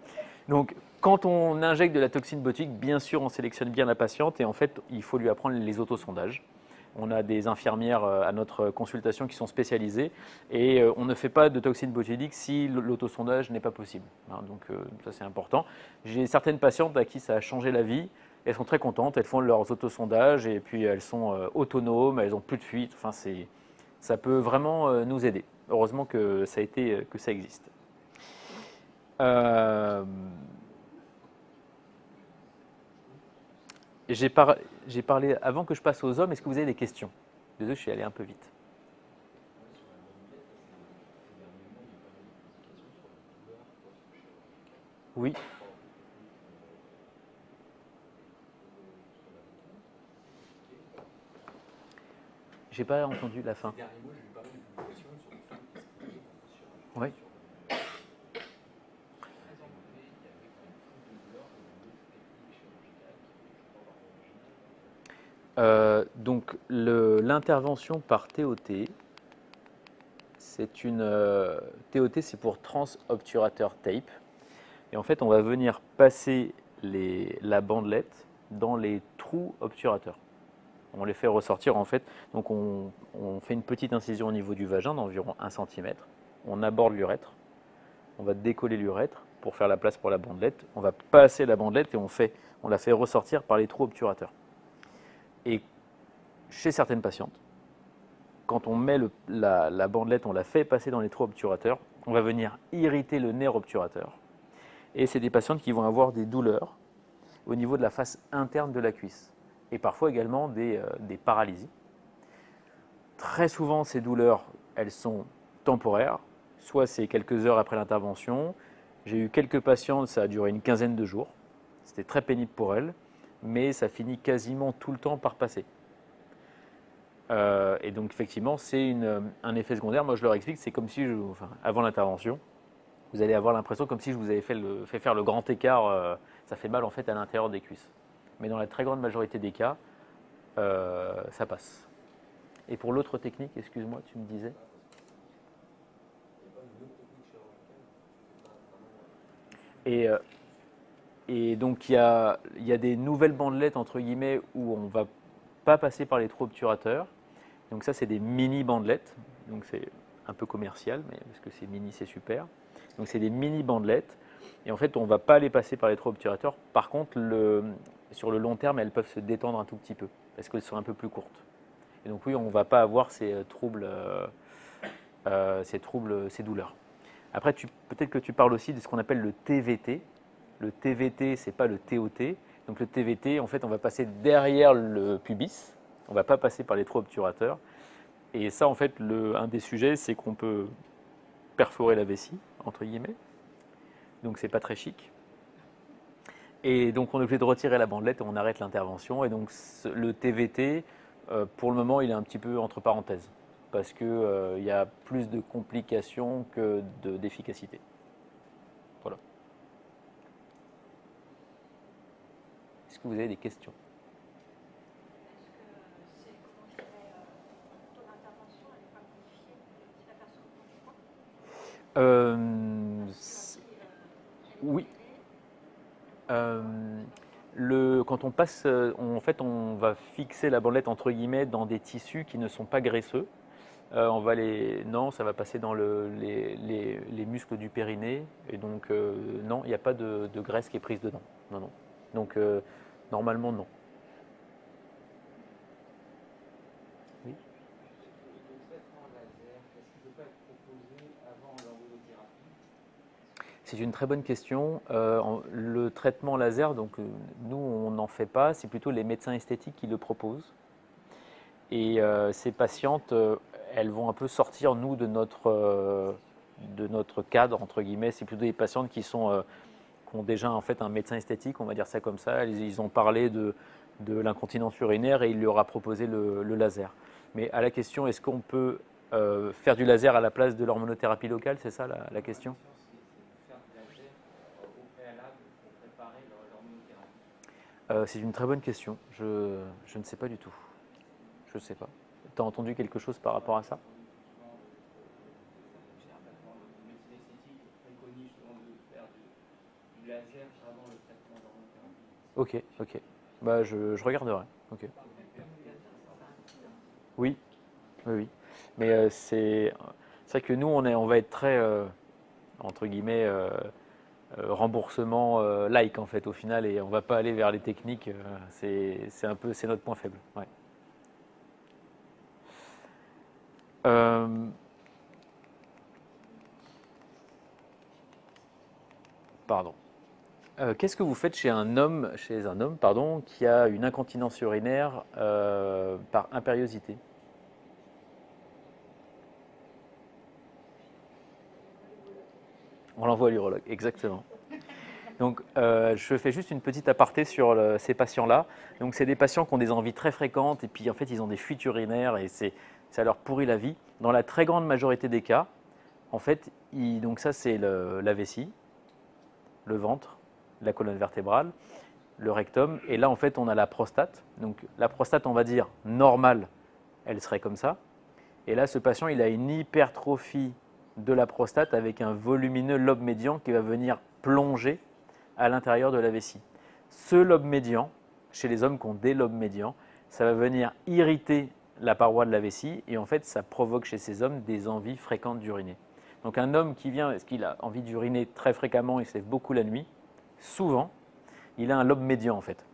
Donc, quand on injecte de la toxine botulique, bien sûr, on sélectionne bien la patiente et en fait, il faut lui apprendre les autosondages. On a des infirmières à notre consultation qui sont spécialisées et on ne fait pas de toxine botulique si l'autosondage n'est pas possible. Donc, ça, c'est important. J'ai certaines patientes à qui ça a changé la vie. Elles sont très contentes, elles font leurs autosondages et puis elles sont autonomes, elles n'ont plus de fuite. Enfin, ça peut vraiment nous aider. Heureusement que ça existe. J'ai parlé, avant que je passe aux hommes, est-ce que vous avez des questions? Désolé, je suis allé un peu vite. Oui. J'ai pas entendu la fin. Oui. Donc l'intervention par TOT, c'est une TOT, c'est pour transobturateur tape. Et en fait, on va venir passer la bandelette dans les trous obturateurs. On les fait ressortir en fait. Donc on fait une petite incision au niveau du vagin d'environ 1 cm. On aborde l'urètre. On va décoller l'urètre pour faire la place pour la bandelette. On va passer la bandelette et on la fait ressortir par les trous obturateurs. Et chez certaines patientes, quand on met la bandelette, on la fait passer dans les trous obturateurs, on va venir irriter le nerf obturateur. Et c'est des patientes qui vont avoir des douleurs au niveau de la face interne de la cuisse. Et parfois également des paralysies. Très souvent, ces douleurs, elles sont temporaires. Soit c'est quelques heures après l'intervention. J'ai eu quelques patientes, ça a duré une quinzaine de jours. C'était très pénible pour elles, mais ça finit quasiment tout le temps par passer. Et donc effectivement, c'est un effet secondaire. Moi, je leur explique, c'est comme si, avant l'intervention, vous allez avoir l'impression comme si je vous avais fait faire le grand écart. Ça fait mal en fait à l'intérieur des cuisses. Mais dans la très grande majorité des cas, ça passe. Et pour l'autre technique, excuse-moi, tu me disais? Et donc il y a des nouvelles bandelettes entre guillemets où on ne va pas passer par les trous obturateurs. Donc ça c'est des mini bandelettes. Donc c'est un peu commercial, mais parce que c'est mini, c'est super. Donc c'est des mini bandelettes. Et en fait on ne va pas les passer par les trous obturateurs. Par contre sur le long terme elles peuvent se détendre un tout petit peu parce qu'elles sont un peu plus courtes. Et donc oui on ne va pas avoir ces troubles, ces douleurs. Après, peut-être que tu parles aussi de ce qu'on appelle le TVT. Le TVT, ce n'est pas le TOT. Donc le TVT, en fait, on va passer derrière le pubis. On ne va pas passer par les trous obturateurs. Et ça, en fait, un des sujets, c'est qu'on peut perforer la vessie, entre guillemets. Donc, ce n'est pas très chic. Et donc, on est obligé de retirer la bandelette et on arrête l'intervention. Et donc, le TVT, pour le moment, il est un petit peu entre parenthèses. Parce qu'il y a plus de complications que d'efficacité. Voilà. Est-ce que vous avez des questions? Est-ce que c'est, comment je dirais, ton intervention, elle n'est pas modifiée de la perce du choix? Oui. Quand on passe, en fait, on va fixer la bandelette entre guillemets dans des tissus qui ne sont pas graisseux. Non, ça va passer dans les muscles du périnée. Et donc, non, il n'y a pas de graisse qui est prise dedans. Non, non. Donc, normalement, non. Oui. Le traitement laser, est-ce qu'il ne peut pas être proposé avant l'embryothérapie? C'est une très bonne question. Le traitement laser, donc nous, on n'en fait pas. C'est plutôt les médecins esthétiques qui le proposent. Et ces patientes, elles vont un peu sortir, nous, de notre cadre, entre guillemets. C'est plutôt des patientes qui ont déjà en fait un médecin esthétique, on va dire ça comme ça. Ils ont parlé de l'incontinence urinaire et il leur a proposé le laser. Mais à la question, est-ce qu'on peut faire du laser à la place de l'hormonothérapie locale? C'est ça la question? C'est de faire du laser au préalable pour préparer l'hormonothérapie. C'est une très bonne question. Je ne sais pas du tout. Je ne sais pas. Tu as entendu quelque chose par rapport à ça? Généralement, le médecin esthétique préconise justement de faire du laser avant le traitement d'hormonothérapie. Ok. Bah, je regarderai. Ok. Oui. Mais c'est vrai que nous, on va être très, entre guillemets, remboursement like en fait au final, et on va pas aller vers les techniques. C'est notre point faible. Ouais. Pardon. Qu'est-ce que vous faites chez un homme, qui a une incontinence urinaire par impériosité? On l'envoie à l'urologue, exactement. Donc, je fais juste une petite aparté sur ces patients-là. Donc, c'est des patients qui ont des envies très fréquentes et puis en fait, ils ont des fuites urinaires et ça leur pourrit la vie. Dans la très grande majorité des cas, en fait, donc ça, c'est la vessie, le ventre, la colonne vertébrale. le rectum, et là en fait on a la prostate. Donc la prostate, on va dire normale, elle serait comme ça. Et là ce patient, il a une hypertrophie de la prostate avec un volumineux lobe médian qui va venir plonger à l'intérieur de la vessie. Ce lobe médian, chez les hommes qui ont des lobes médians, ça va venir irriter la paroi de la vessie et en fait ça provoque chez ces hommes des envies fréquentes d'uriner. Donc un homme qui vient, est-ce qu'il a envie d'uriner très fréquemment, il se lève beaucoup la nuit, souvent, il a un lobe médian en fait.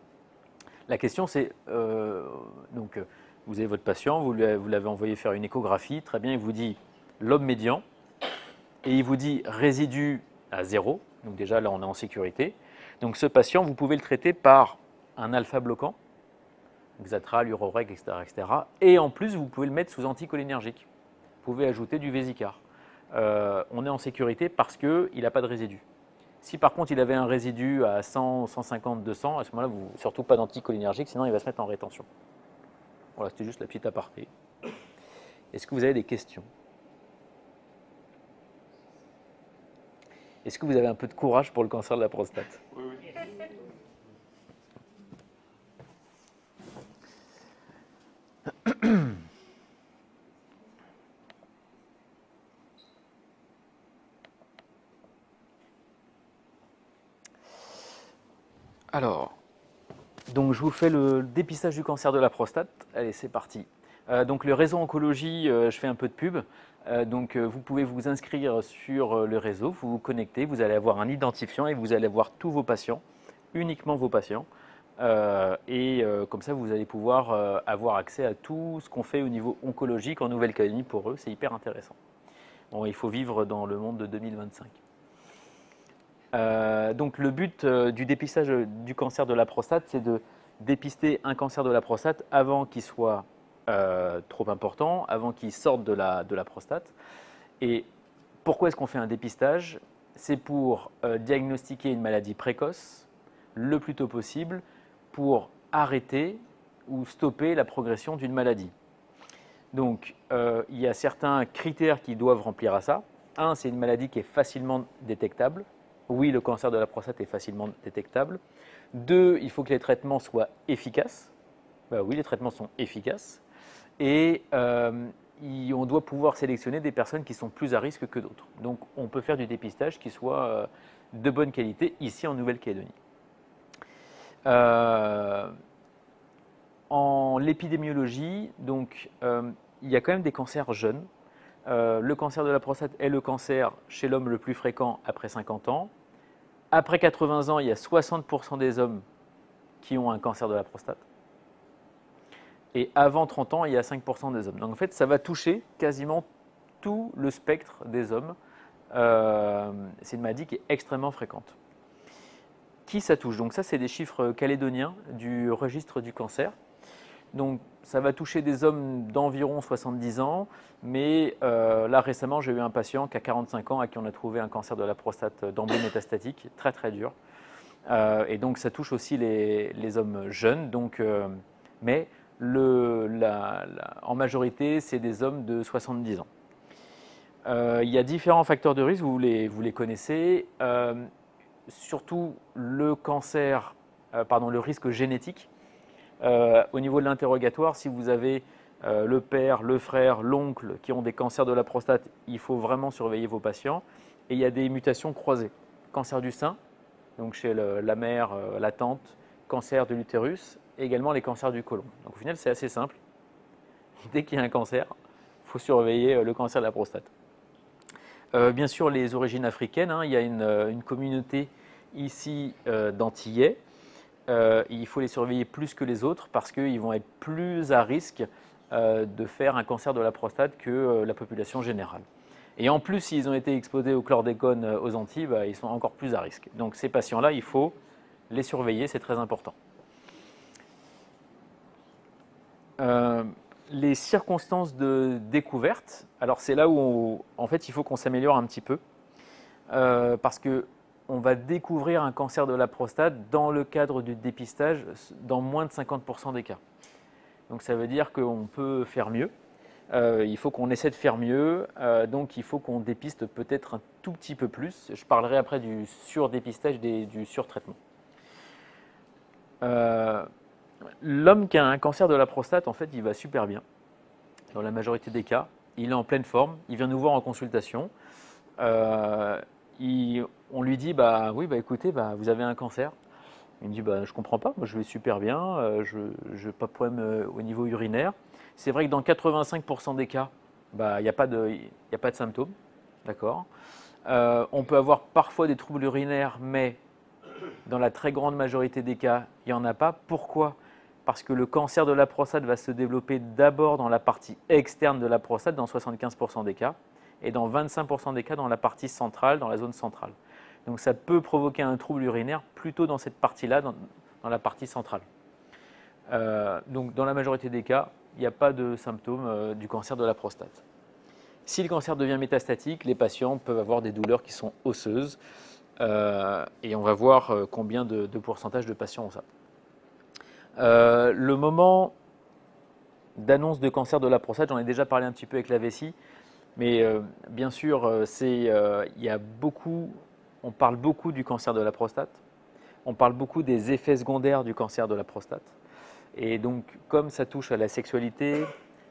La question c'est, vous avez votre patient, vous l'avez envoyé faire une échographie, très bien, il vous dit lobe médian et il vous dit résidu à 0, donc déjà là on est en sécurité. Donc ce patient, vous pouvez le traiter par un alpha-bloquant, Xatral, Urorec, etc., etc. Et en plus, vous pouvez le mettre sous anticholinergique. Vous pouvez ajouter du Vésicar. On est en sécurité parce qu'il n'a pas de résidu. Si par contre il avait un résidu à 100, 150, 200, à ce moment-là, surtout pas d'anticholinergique, sinon il va se mettre en rétention. Voilà, c'était juste la petite aparté. Est-ce que vous avez des questions? Est-ce que vous avez un peu de courage pour le cancer de la prostate? Oui, oui. Alors, donc je vous fais le dépistage du cancer de la prostate. Allez, c'est parti. Donc le réseau oncologie, je fais un peu de pub. Vous pouvez vous inscrire sur le réseau, vous vous connectez, vous allez avoir un identifiant et vous allez voir tous vos patients, uniquement vos patients. Comme ça, vous allez pouvoir avoir accès à tout ce qu'on fait au niveau oncologique en Nouvelle-Calédonie pour eux. C'est hyper intéressant. Bon, il faut vivre dans le monde de 2025. Donc le but du dépistage du cancer de la prostate, c'est de dépister un cancer de la prostate avant qu'il soit trop important, avant qu'il sorte de la prostate. Et pourquoi est-ce qu'on fait un dépistage? C'est pour diagnostiquer une maladie précoce le plus tôt possible pour arrêter ou stopper la progression d'une maladie. Donc il y a certains critères qui doivent remplir à ça. Un, c'est une maladie qui est facilement détectable. Oui, le cancer de la prostate est facilement détectable. Deux, il faut que les traitements soient efficaces. Oui, les traitements sont efficaces. Et on doit pouvoir sélectionner des personnes qui sont plus à risque que d'autres. Donc, on peut faire du dépistage qui soit de bonne qualité ici en Nouvelle-Calédonie. En l'épidémiologie, donc, il y a quand même des cancers jeunes. Le cancer de la prostate est le cancer chez l'homme le plus fréquent après 50 ans. Après 80 ans, il y a 60% des hommes qui ont un cancer de la prostate. Et avant 30 ans, il y a 5% des hommes. Donc en fait, ça va toucher quasiment tout le spectre des hommes. C'est une maladie qui est extrêmement fréquente. Qui ça touche? Donc ça, c'est des chiffres calédoniens du registre du cancer. Donc ça va toucher des hommes d'environ 70 ans, mais là récemment j'ai eu un patient qui a 45 ans à qui on a trouvé un cancer de la prostate d'emblée métastatique, très très dur. Et donc ça touche aussi les hommes jeunes, mais en majorité c'est des hommes de 70 ans. Il y a différents facteurs de risque, vous les connaissez, surtout le risque génétique. Au niveau de l'interrogatoire, si vous avez le père, le frère, l'oncle qui ont des cancers de la prostate, il faut vraiment surveiller vos patients. Et il y a des mutations croisées. Cancer du sein, donc chez la mère, la tante, cancer de l'utérus, et également les cancers du côlon. Donc au final, c'est assez simple. Dès qu'il y a un cancer, il faut surveiller le cancer de la prostate. Bien sûr, les origines africaines, il y a une communauté ici d'Antillais. Il faut les surveiller plus que les autres parce qu'ils vont être plus à risque de faire un cancer de la prostate que la population générale. Et en plus, s'ils ont été exposés au chlordécone aux Antilles, ils sont encore plus à risque. Donc ces patients-là, il faut les surveiller, c'est très important. Les circonstances de découverte, alors c'est là où en fait il faut qu'on s'améliore un petit peu parce que on va découvrir un cancer de la prostate dans le cadre du dépistage dans moins de 50% des cas. Donc ça veut dire qu'on peut faire mieux, il faut qu'on essaie de faire mieux, donc il faut qu'on dépiste peut-être un tout petit peu plus. Je parlerai après du surdépistage, du surtraitement. L'homme qui a un cancer de la prostate, en fait, il va super bien. Dans la majorité des cas, il est en pleine forme, il vient nous voir en consultation. On lui dit, bah oui, bah écoutez, bah, vous avez un cancer. Il me dit, bah, je comprends pas, moi je vais super bien, je n'ai pas de problème au niveau urinaire. C'est vrai que dans 85% des cas, bah, il n'y a pas de symptômes, d'accord. On peut avoir parfois des troubles urinaires, mais dans la très grande majorité des cas, il n'y en a pas. Pourquoi? Parce que le cancer de la prostate va se développer d'abord dans la partie externe de la prostate, dans 75% des cas, et dans 25% des cas dans la partie centrale, dans la zone centrale. Donc ça peut provoquer un trouble urinaire plutôt dans cette partie-là, dans la partie centrale. Donc dans la majorité des cas, il n'y a pas de symptômes du cancer de la prostate. Si le cancer devient métastatique, les patients peuvent avoir des douleurs qui sont osseuses, et on va voir combien de pourcentage de patients ont ça. Le moment d'annonce de cancer de la prostate, j'en ai déjà parlé un petit peu avec la vessie, mais bien sûr, on parle beaucoup du cancer de la prostate, on parle beaucoup des effets secondaires du cancer de la prostate. Et donc, comme ça touche à la sexualité,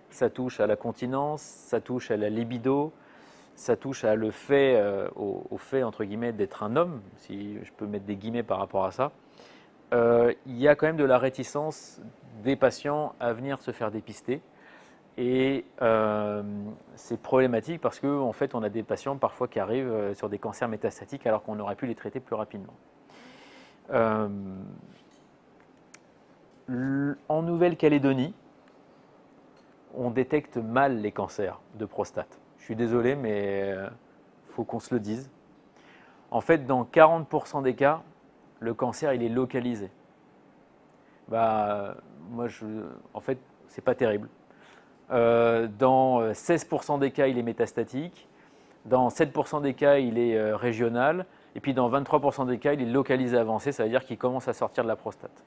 ça touche à la continence, ça touche à la libido, ça touche à le fait, au fait entre guillemets d'être un homme, si je peux mettre des guillemets par rapport à ça, il y a quand même de la réticence des patients à venir se faire dépister. Et c'est problématique parce qu'en fait, on a des patients parfois qui arrivent sur des cancers métastatiques alors qu'on aurait pu les traiter plus rapidement. En Nouvelle-Calédonie, on détecte mal les cancers de prostate. Je suis désolé, mais il faut qu'on se le dise. En fait, dans 40% des cas, le cancer il est localisé. En fait, c'est pas terrible. Dans 16% des cas, il est métastatique. Dans 7% des cas, il est régional. Et puis dans 23% des cas, il est localisé avancé. Ça veut dire qu'il commence à sortir de la prostate.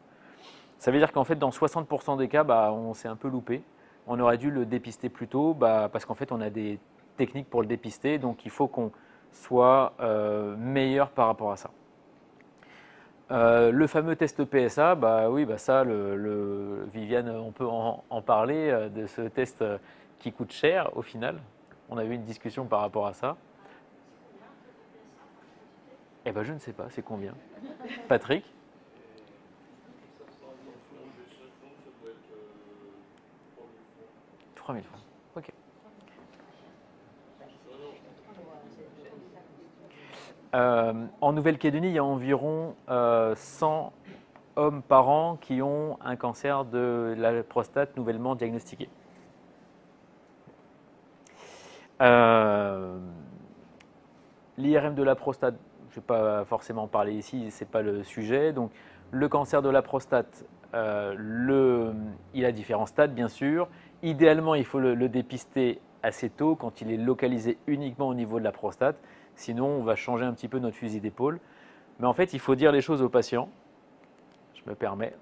Ça veut dire qu'en fait, dans 60% des cas, on s'est un peu loupé. On aurait dû le dépister plus tôt parce qu'en fait, on a des techniques pour le dépister. Donc, il faut qu'on soit meilleur par rapport à ça. Le fameux test PSA, ça, Viviane, on peut en parler de ce test qui coûte cher au final. On avait eu une discussion par rapport à ça. Eh ben, je ne sais pas, c'est combien? Patrick? 3 000 francs. Ok. En Nouvelle-Calédonie, il y a environ 100 hommes par an qui ont un cancer de la prostate nouvellement diagnostiqué. L'IRM de la prostate, je ne vais pas forcément en parler ici, ce n'est pas le sujet. Donc, le cancer de la prostate, il a différents stades, bien sûr. Idéalement, il faut le dépister assez tôt, quand il est localisé uniquement au niveau de la prostate. Sinon, on va changer un petit peu notre fusil d'épaule. Mais en fait, il faut dire les choses aux patients. Je me permets.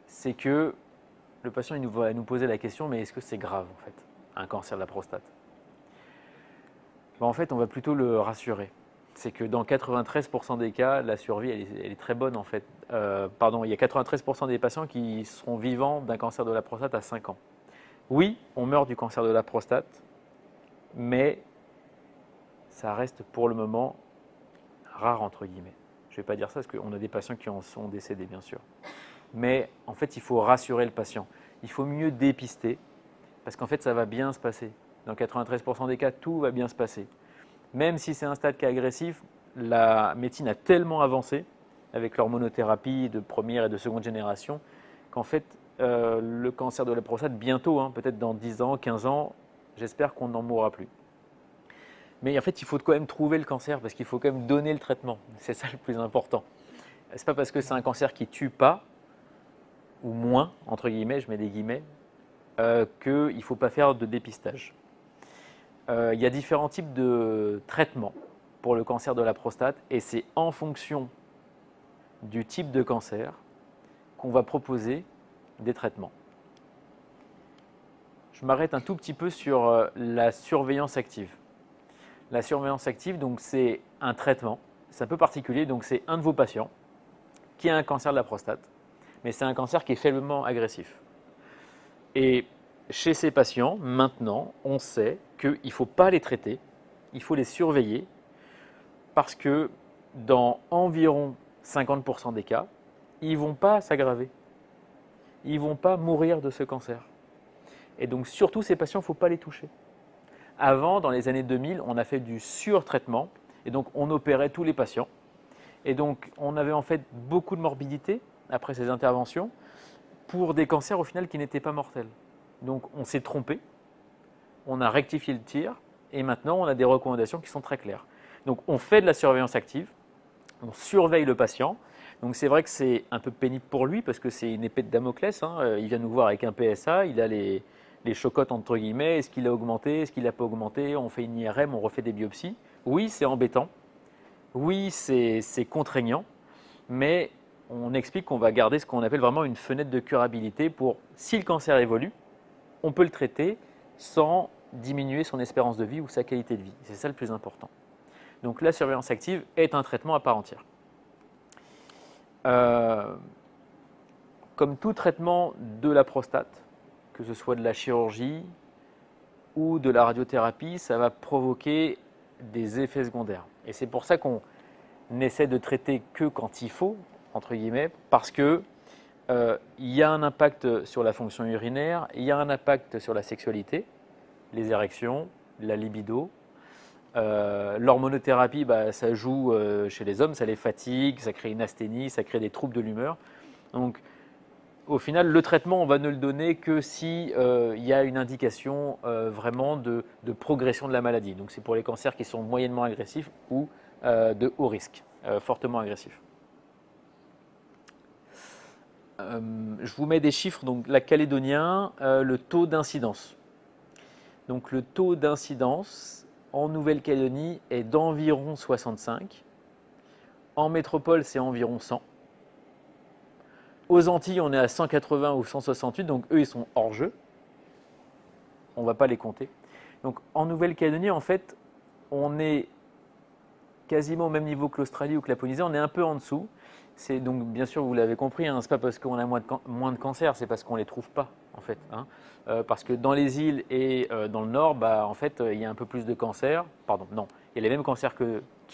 C'est que le patient il va nous poser la question, mais est-ce que c'est grave, en fait, un cancer de la prostate? En fait, on va plutôt le rassurer. C'est que dans 93% des cas, la survie, elle est très bonne, en fait. Il y a 93% des patients qui seront vivants d'un cancer de la prostate à 5 ans. Oui, on meurt du cancer de la prostate, mais ça reste pour le moment rare, entre guillemets. Je ne vais pas dire ça parce qu'on a des patients qui en sont décédés, bien sûr. Mais en fait, il faut rassurer le patient. Il faut mieux dépister parce qu'en fait, ça va bien se passer. Dans 93% des cas, tout va bien se passer. Même si c'est un stade qui est agressif, la médecine a tellement avancé avec l'hormonothérapie de première et de seconde génération qu'en fait, le cancer de la prostate, bientôt, peut-être dans 10 ans, 15 ans, j'espère qu'on n'en mourra plus. Mais en fait, il faut quand même trouver le cancer parce qu'il faut quand même donner le traitement. C'est ça le plus important. Ce n'est pas parce que c'est un cancer qui ne tue pas, ou moins, entre guillemets, je mets des guillemets, qu'il ne faut pas faire de dépistage. Il y a différents types de traitements pour le cancer de la prostate et c'est en fonction du type de cancer qu'on va proposer des traitements. Je m'arrête un tout petit peu sur la surveillance active. La surveillance active, donc c'est un traitement, c'est un peu particulier, donc c'est un de vos patients qui a un cancer de la prostate, mais c'est un cancer qui est faiblement agressif. Et chez ces patients, maintenant, on sait qu'il ne faut pas les traiter, il faut les surveiller, parce que dans environ 50% des cas, ils ne vont pas s'aggraver. Ils ne vont pas mourir de ce cancer. Et donc, surtout, ces patients, il ne faut pas les toucher. Avant, dans les années 2000, on a fait du surtraitement, et donc on opérait tous les patients. Et donc, on avait en fait beaucoup de morbidité après ces interventions pour des cancers au final qui n'étaient pas mortels. Donc, on s'est trompé, on a rectifié le tir, et maintenant, on a des recommandations qui sont très claires. Donc, on fait de la surveillance active, on surveille le patient. Donc, c'est vrai que c'est un peu pénible pour lui parce que c'est une épée de Damoclès. Il vient nous voir avec un PSA, il a les chocottes entre guillemets. Est-ce qu'il a augmenté? Est-ce qu'il n'a pas augmenté? On fait une IRM, on refait des biopsies. Oui, c'est embêtant. Oui, c'est contraignant. Mais on explique qu'on va garder ce qu'on appelle vraiment une fenêtre de curabilité pour, si le cancer évolue, on peut le traiter sans diminuer son espérance de vie ou sa qualité de vie. C'est ça le plus important. Donc la surveillance active est un traitement à part entière. Comme tout traitement de la prostate, que ce soit de la chirurgie ou de la radiothérapie, ça va provoquer des effets secondaires. Et c'est pour ça qu'on essaie de traiter que quand il faut, entre guillemets, parce que il y a un impact sur la fonction urinaire, il y a un impact sur la sexualité, les érections, la libido. L'hormonothérapie, ça joue chez les hommes, ça les fatigue, ça crée une asthénie, ça crée des troubles de l'humeur. Donc, au final, le traitement, on va ne le donner que si il y a une indication vraiment de progression de la maladie. Donc, c'est pour les cancers qui sont moyennement agressifs ou de haut risque, fortement agressifs. Je vous mets des chiffres. Donc, la calédonien, le taux d'incidence. Donc, le taux d'incidence en Nouvelle-Calédonie est d'environ 65. En métropole, c'est environ 100. Aux Antilles, on est à 180 ou 168, donc eux, ils sont hors jeu. On ne va pas les compter. Donc en Nouvelle-Calédonie, en fait, on est quasiment au même niveau que l'Australie ou que la Polynésie, on est un peu en dessous. C'est donc, bien sûr, vous l'avez compris, ce n'est pas parce qu'on a moins de cancers, c'est parce qu'on ne les trouve pas, en fait. Parce que dans les îles et dans le nord, en fait, il y a un peu plus de cancers. Pardon, non, il y a les mêmes cancers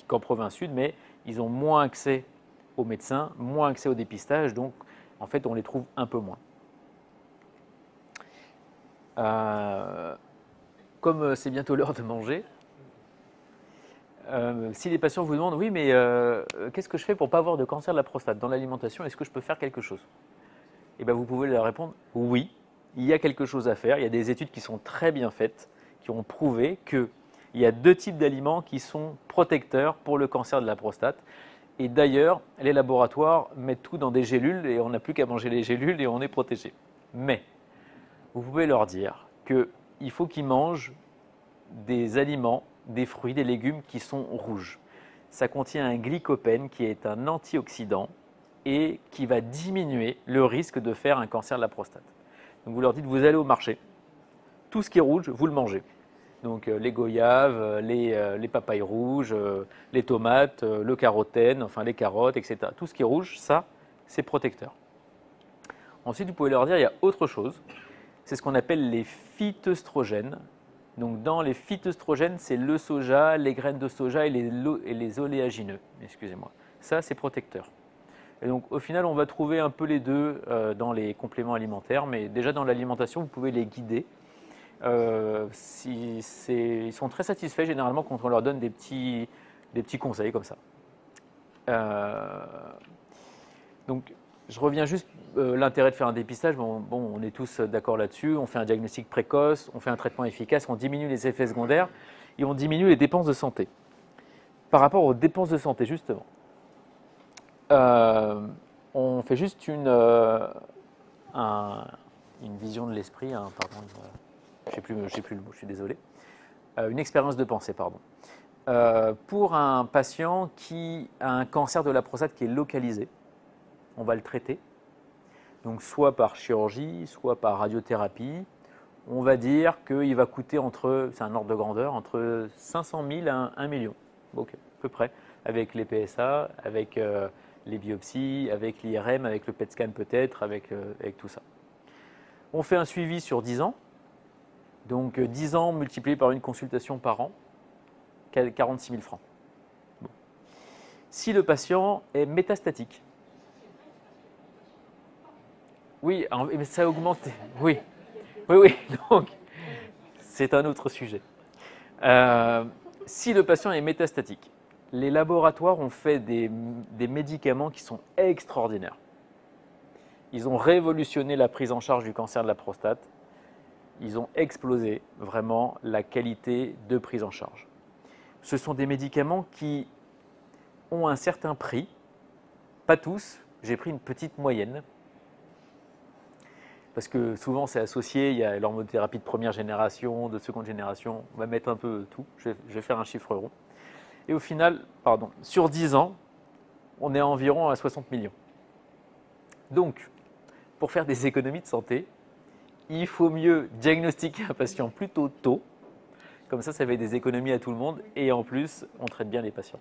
qu'en province sud, mais ils ont moins accès aux médecins, moins accès au dépistage, donc en fait, on les trouve un peu moins. Comme c'est bientôt l'heure de manger, si les patients vous demandent, oui, mais qu'est-ce que je fais pour ne pas avoir de cancer de la prostate dans l'alimentation? Est-ce que je peux faire quelque chose? Et bien, vous pouvez leur répondre, oui, il y a quelque chose à faire. Il y a des études qui sont très bien faites, qui ont prouvé qu'il y a 2 types d'aliments qui sont protecteurs pour le cancer de la prostate. Et d'ailleurs, les laboratoires mettent tout dans des gélules et on n'a plus qu'à manger les gélules et on est protégé. Mais vous pouvez leur dire qu'il faut qu'ils mangent des aliments, des fruits, des légumes qui sont rouges. Ça contient un glycopène qui est un antioxydant et qui va diminuer le risque de faire un cancer de la prostate. Donc vous leur dites, vous allez au marché, tout ce qui est rouge, vous le mangez. Donc les goyaves, les papayes rouges, les tomates, le carotène, enfin les carottes, etc. Tout ce qui est rouge, ça, c'est protecteur. Ensuite, vous pouvez leur dire, il y a autre chose, c'est ce qu'on appelle les phytoestrogènes. Donc dans les phytoestrogènes, c'est le soja, les graines de soja et les oléagineux. Excusez-moi. Ça, c'est protecteur. Et donc au final, on va trouver un peu les deux dans les compléments alimentaires, mais déjà dans l'alimentation, vous pouvez les guider. Ils sont très satisfaits généralement quand on leur donne des petits conseils comme ça. Donc je reviens juste l'intérêt de faire un dépistage. Bon, on est tous d'accord là-dessus. On fait un diagnostic précoce, on fait un traitement efficace, on diminue les effets secondaires et on diminue les dépenses de santé. Par rapport aux dépenses de santé, justement, on fait juste une vision de l'esprit. Pardon, je ne sais plus le mot, je suis désolé. Une expérience de pensée, pardon. Pour un patient qui a un cancer de la prostate qui est localisé, on va le traiter. Donc soit par chirurgie, soit par radiothérapie. On va dire qu'il va coûter c'est un ordre de grandeur, entre 500 000 à 1 million. Ok, à peu près. Avec les PSA, avec les biopsies, avec l'IRM, avec le PET scan peut-être, avec tout ça. On fait un suivi sur 10 ans. Donc 10 ans multiplié par une consultation par an, 46 000 francs. Bon. Si le patient est métastatique, oui, mais ça a augmenté. Oui, oui, oui. Donc, c'est un autre sujet. Si le patient est métastatique, les laboratoires ont fait des médicaments qui sont extraordinaires. Ils ont révolutionné la prise en charge du cancer de la prostate. Ils ont explosé vraiment la qualité de prise en charge. Ce sont des médicaments qui ont un certain prix, pas tous, j'ai pris une petite moyenne, parce que souvent c'est associé, il y a l'hormonothérapie de première génération, de seconde génération, on va mettre un peu tout, je vais faire un chiffre rond. Et au final, sur 10 ans, on est environ à 60 millions. Donc, pour faire des économies de santé, il faut mieux diagnostiquer un patient plutôt tôt, comme ça fait des économies à tout le monde, et en plus, on traite bien les patients.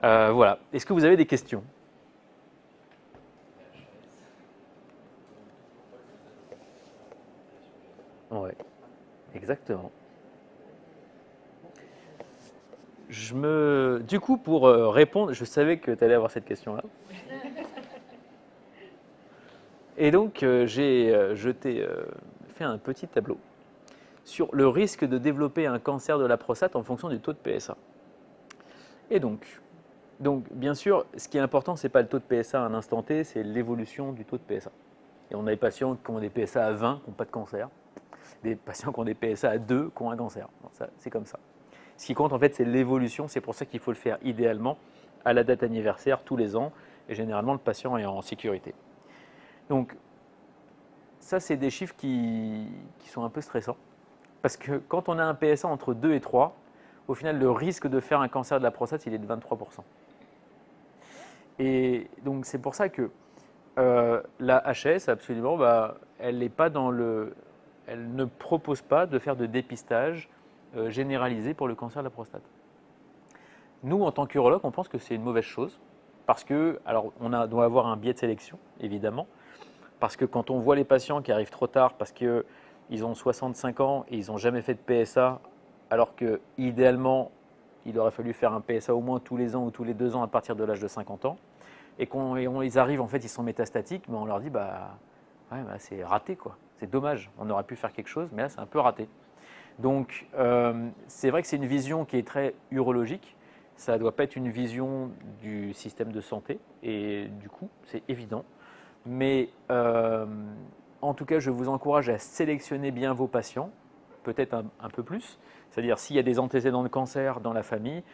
Voilà. Est-ce que vous avez des questions ? Oui, exactement. Du coup, pour répondre, je savais que tu allais avoir cette question-là. Et donc, je t'ai fait un petit tableau sur le risque de développer un cancer de la prostate en fonction du taux de PSA. Et donc bien sûr, ce qui est important, ce n'est pas le taux de PSA à un instant T, c'est l'évolution du taux de PSA. Et on a des patients qui ont des PSA à 20, qui n'ont pas de cancer, des patients qui ont des PSA à 2, qui ont un cancer. C'est comme ça. Ce qui compte, en fait, c'est l'évolution. C'est pour ça qu'il faut le faire idéalement à la date anniversaire, tous les ans, et généralement, le patient est en sécurité. Donc, ça, c'est des chiffres qui sont un peu stressants. Parce que quand on a un PSA entre 2 et 3, au final, le risque de faire un cancer de la prostate, il est de 23%. Et donc, c'est pour ça que la HS, absolument, elle n'est pas elle ne propose pas de faire de dépistage généralisé pour le cancer de la prostate. Nous, en tant qu'urologue, on pense que c'est une mauvaise chose. Parce que, alors, doit avoir un biais de sélection, évidemment. Parce que quand on voit les patients qui arrivent trop tard parce qu'ils ont 65 ans et ils n'ont jamais fait de PSA, alors qu'idéalement, il aurait fallu faire un PSA au moins tous les ans ou tous les 2 ans à partir de l'âge de 50 ans, et ils arrivent, en fait, ils sont métastatiques, mais on leur dit, c'est raté, quoi. C'est dommage, on aurait pu faire quelque chose, mais là, c'est un peu raté. Donc, c'est vrai que c'est une vision qui est très urologique. Ça ne doit pas être une vision du système de santé, et du coup, c'est évident. Mais en tout cas, je vous encourage à sélectionner bien vos patients, peut-être un peu plus. C'est-à-dire, s'il y a des antécédents de cancer dans la famille,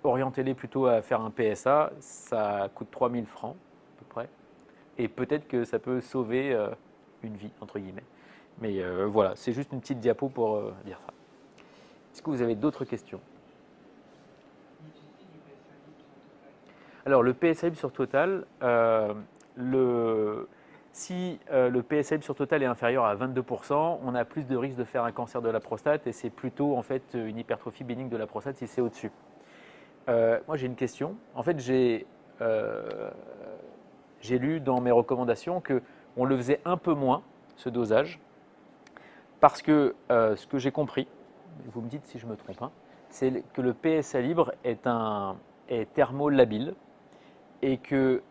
orientez-les plutôt à faire un PSA. Ça coûte 3 000 francs, à peu près. Et peut-être que ça peut sauver une vie, entre guillemets. Mais voilà, c'est juste une petite diapo pour dire ça. Est-ce que vous avez d'autres questions ? Alors, le PSA libre sur Total, si le PSA libre sur Total est inférieur à 22%, on a plus de risque de faire un cancer de la prostate et c'est plutôt en fait une hypertrophie bénigne de la prostate si c'est au-dessus. Moi, j'ai une question. En fait, j'ai lu dans mes recommandations qu'on le faisait un peu moins, ce dosage, parce que ce que j'ai compris, vous me dites si je me trompe, hein, c'est que le PSA libre est thermolabile et que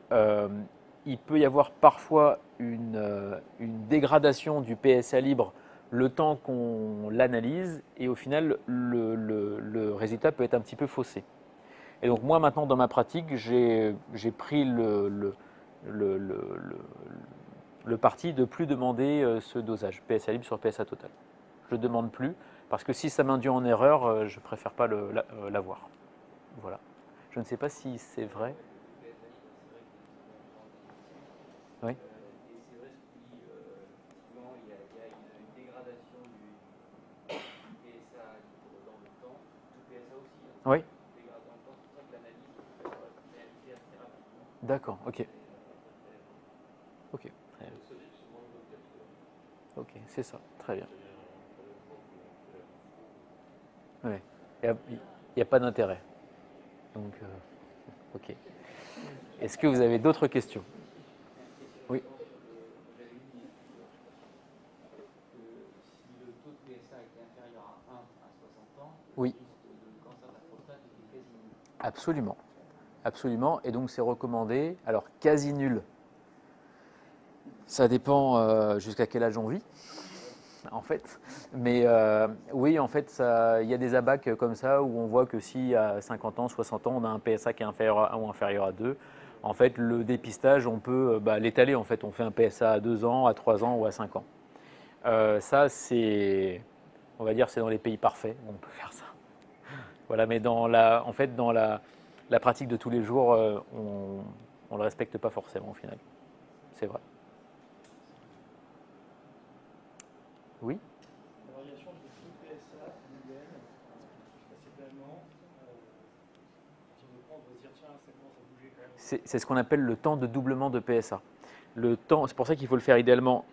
il peut y avoir parfois une dégradation du PSA libre le temps qu'on l'analyse et au final le résultat peut être un petit peu faussé. Et donc moi maintenant dans ma pratique j'ai pris le parti de plus demander ce dosage PSA libre sur PSA total. Je ne demande plus parce que si ça m'induit en erreur, je ne préfère pas l'avoir. Voilà. Je ne sais pas si c'est vrai. Oui. Et c'est vrai qu'effectivement, il y a une dégradation du PSA dans le temps, du PSA aussi. Oui. Se dégrade dans le temps, c'est pour ça que l'analyse peut être réalisée assez rapidement. D'accord, ok. Ok, très bien. Ok, c'est ça, très bien. Ouais. Il n'y a pas d'intérêt. Donc, Ok. Est-ce que vous avez d'autres questions? Oui. J'avais lu que si le taux de PSA était inférieur à 1 à 60 ans, Oui. le cancer de la prostate était quasi nul. Absolument. Absolument. Et donc, c'est recommandé. Alors, quasi nul. Ça dépend jusqu'à quel âge on vit, en fait. Mais oui, en fait, il y a des ABAC comme ça où on voit que si à 50 ans, 60 ans, on a un PSA qui est inférieur à 1 ou inférieur à 2, en fait, le dépistage, on peut l'étaler. En fait, on fait un PSA à 2 ans, à 3 ans ou à 5 ans. Ça, c'est, on va dire, c'est dans les pays parfaits où on peut faire ça. Voilà, mais en fait, dans la pratique de tous les jours, on ne le respecte pas forcément au final. C'est vrai. Oui. La variation de taux PSA annuel, principalement, si on veut prendre, on va se dire, tiens, ça commence à bouger quand même. C'est ce qu'on appelle le temps de doublement de PSA. C'est pour ça qu'il faut le faire idéalement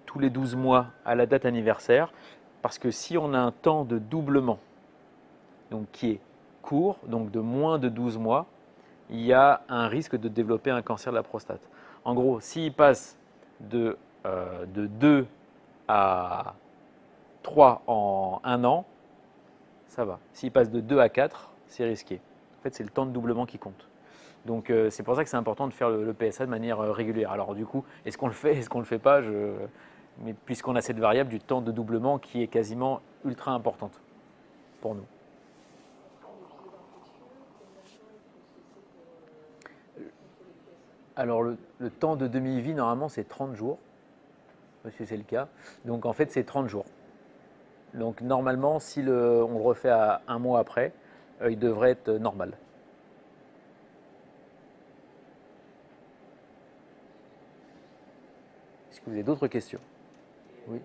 tous les 12 mois à la date anniversaire, parce que si on a un temps de doublement, donc qui est court, donc de moins de 12 mois, il y a un risque de développer un cancer de la prostate. En gros, s'il passe de 2 à 3 en 1 an, ça va. S'il passe de 2 à 4, c'est risqué. En fait, c'est le temps de doublement qui compte. Donc, c'est pour ça que c'est important de faire le PSA de manière régulière. Alors, du coup, est-ce qu'on le fait, est-ce qu'on ne le fait pas Mais puisqu'on a cette variable du temps de doublement qui est quasiment ultra importante pour nous. Alors, le temps de demi-vie, normalement, c'est 30 jours. Monsieur, c'est le cas. Donc, en fait, c'est 30 jours. Donc, normalement, si on le refait à 1 mois après, il devrait être normal. Est-ce que vous avez d'autres questions? Oui.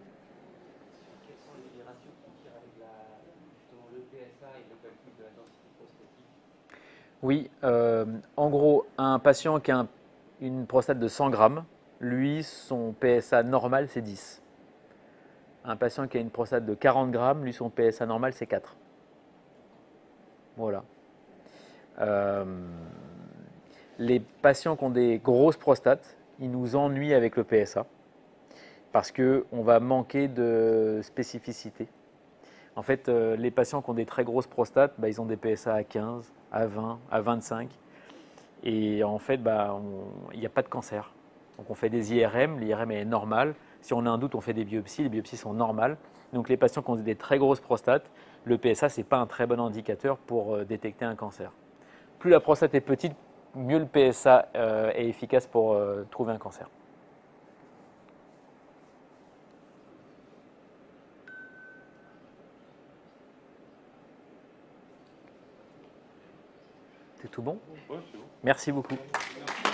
Quels sont les ratios qu'on tire avec justement le PSA et le calcul de la densité prostatique? Oui, en gros, un patient qui a une prostate de 100 grammes, lui, son PSA normal, c'est 10. Un patient qui a une prostate de 40 grammes, lui, son PSA normal, c'est 4. Voilà. Les patients qui ont des grosses prostates, ils nous ennuient avec le PSA parce qu'on va manquer de spécificité. En fait, les patients qui ont des très grosses prostates, ils ont des PSA à 15, à 20, à 25. Et en fait, il n'y a pas de cancer. Donc on fait des IRM, l'IRM est normal. Si on a un doute, on fait des biopsies, les biopsies sont normales. Donc les patients qui ont des très grosses prostates, le PSA, ce n'est pas un très bon indicateur pour détecter un cancer. Plus la prostate est petite, mieux le PSA est efficace pour trouver un cancer. C'est tout bon? Ouais, c'est bon. Merci beaucoup. Merci.